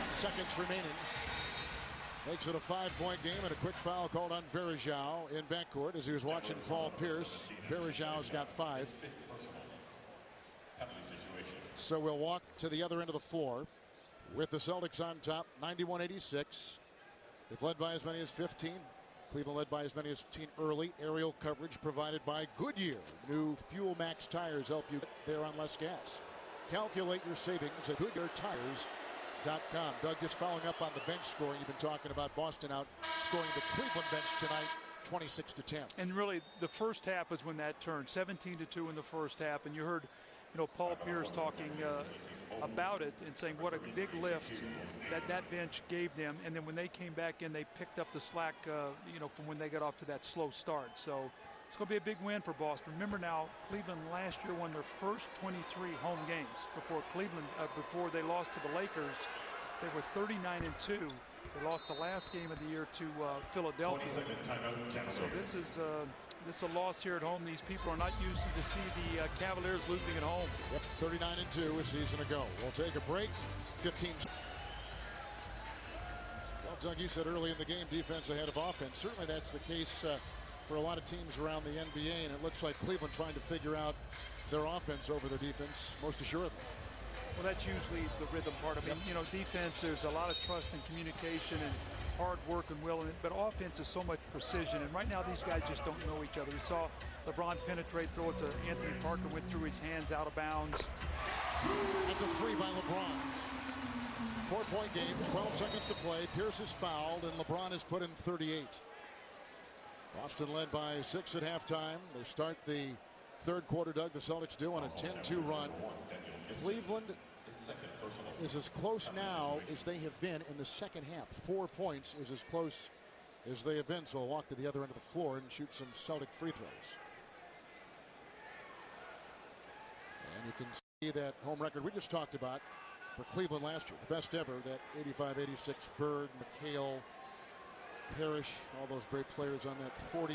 seconds remaining makes it a 5-point game, and a quick foul called on Verjao in backcourt as he was watching Paul Pierce. Verjao's got 5. So we'll walk to the other end of the floor with the Celtics on top, 91-86. They've led by as many as 15. Cleveland led by as many as 15 early. Aerial coverage provided by Goodyear. New Fuel Max tires help you get there on less gas. Calculate your savings at GoodyearTires.com. Doug, just following up on the bench scoring. You've been talking about Boston out scoring the Cleveland bench tonight, 26-10. And really, the first half was when that turned, 17-2 in the first half. And you heard, Paul Pierce talking about it and saying what a big lift that bench gave them. And then when they came back in, they picked up the slack, from when they got off to that slow start. So it's going to be a big win for Boston. Remember now, Cleveland last year won their first 23 home games before they lost to the Lakers. They were 39-2. They lost the last game of the year to Philadelphia. So this is a loss here at home. These people are not used to see the Cavaliers losing at home. Yep, 39-2 a season ago. We'll take a break. 15. Well, Doug, you said early in the game, defense ahead of offense. Certainly that's the case for a lot of teams around the NBA, and it looks like Cleveland trying to figure out their offense over their defense most assuredly. Well, that's usually the rhythm part. I mean, defense, there's a lot of trust and communication and hard work and will, but offense is so much precision. And right now, these guys just don't know each other. We saw LeBron penetrate, throw it to Anthony Parker, went through his hands out of bounds. That's a 3 by LeBron. 4-point game, 12 seconds to play. Pierce is fouled, and LeBron has put in 38. Boston led by 6 at halftime. They start the third quarter, Doug. The Celtics do on a 10-2 run. Cleveland is as close now as they have been in the second half. 4 points is as close as they have been. So we'll walk to the other end of the floor and shoot some Celtic free throws. And you can see that home record we just talked about for Cleveland last year. The best ever, that 85-86 Bird, McHale, Parrish, all those great players on that 40-1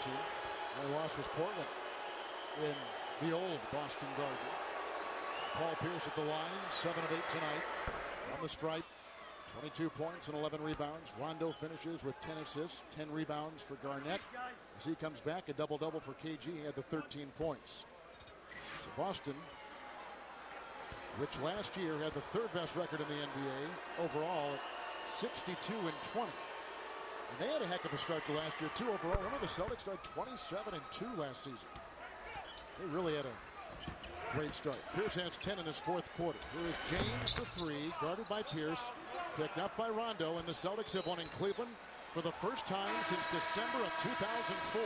team. Their loss was Portland in the old Boston Garden. Paul Pierce at the line, 7 of 8 tonight. On the stripe, 22 points and 11 rebounds. Rondo finishes with 10 assists, 10 rebounds for Garnett. As he comes back, a double-double for KG. He had the 13 points. So Boston which last year had the third best record in the NBA overall at 62-20. And they had a heck of a start to last year, too, overall. Remember, the Celtics started 27-2 last season. They really had a great start. Pierce has 10 in this fourth quarter. Here is James for three, guarded by Pierce, picked up by Rondo, and the Celtics have won in Cleveland for the first time since December of 2004.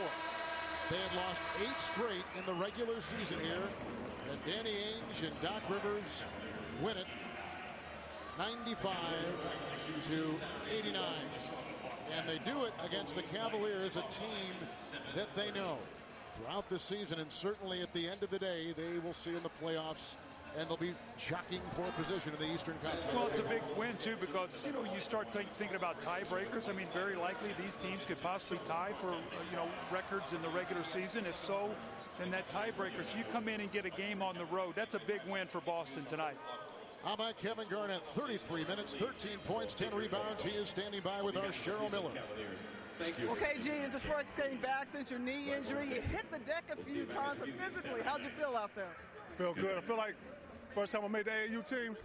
They had lost 8 straight in the regular season here, and Danny Ainge and Doc Rivers win it 95-89. And they do it against the Cavaliers, a team that they know throughout the season, and certainly at the end of the day, they will see in the playoffs, and they'll be jockeying for a position in the Eastern Conference. Well, it's a big win, too, because, you know, you start thinking about tiebreakers. I mean, very likely these teams could possibly tie for, you know, records in the regular season. If so, then that tiebreaker, if you come in and get a game on the road, that's a big win for Boston tonight. How about Kevin Garnett? 33 minutes, 13 points, 10 rebounds. He is standing by with our Cheryl Miller. Thank you. Well, KG, it's the first game back since your knee injury. You hit the deck a few times, but physically, how'd you feel out there? Feel good. I feel like first time I made the AAU team,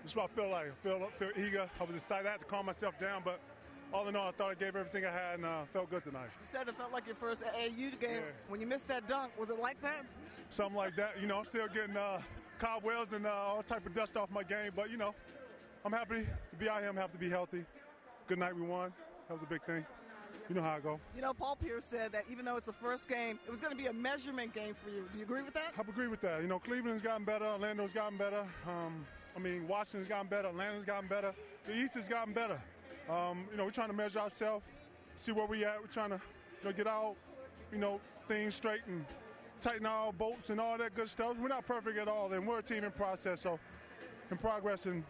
that's what I feel like. I feel eager. I was excited. I had to calm myself down, but all in all, I thought I gave everything I had and felt good tonight. You said it felt like your first AAU game. Yeah. When you missed that dunk, was it like that? Something like that. You know, I'm still getting cobwebs and all type of dust off my game, but, you know, I'm happy to be out here. I'm happy to be healthy. Good night, we won. That was a big thing. You know how I go. You know, Paul Pierce said that even though it's the first game, it was going to be a measurement game for you. Do you agree with that? I agree with that. You know, Cleveland's gotten better. Orlando's gotten better. I mean, Washington's gotten better. Atlanta's gotten better. The East has gotten better. You know, we're trying to measure ourselves, see where we at. We're trying to, you know, get our, you know, things straight and tighten our bolts and all that good stuff. We're not perfect at all, and we're a team in process, so in progress. And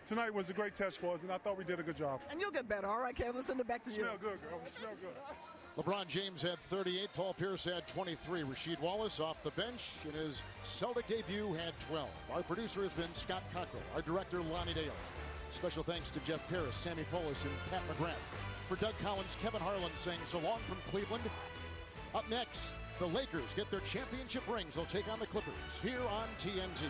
tonight was a great test for us, and I thought we did a good job. And you'll get better. All right, Kevin, let's send it back to you. Smell good, girl. Smell good. LeBron James had 38. Paul Pierce had 23. Rasheed Wallace off the bench in his Celtic debut had 12. Our producer has been Scott Cockrell. Our director, Lonnie Dale. Special thanks to Jeff Paris, Sammy Polis, and Pat McGrath. For Doug Collins, Kevin Harlan saying so long from Cleveland. Up next, the Lakers get their championship rings. They'll take on the Clippers here on TNT.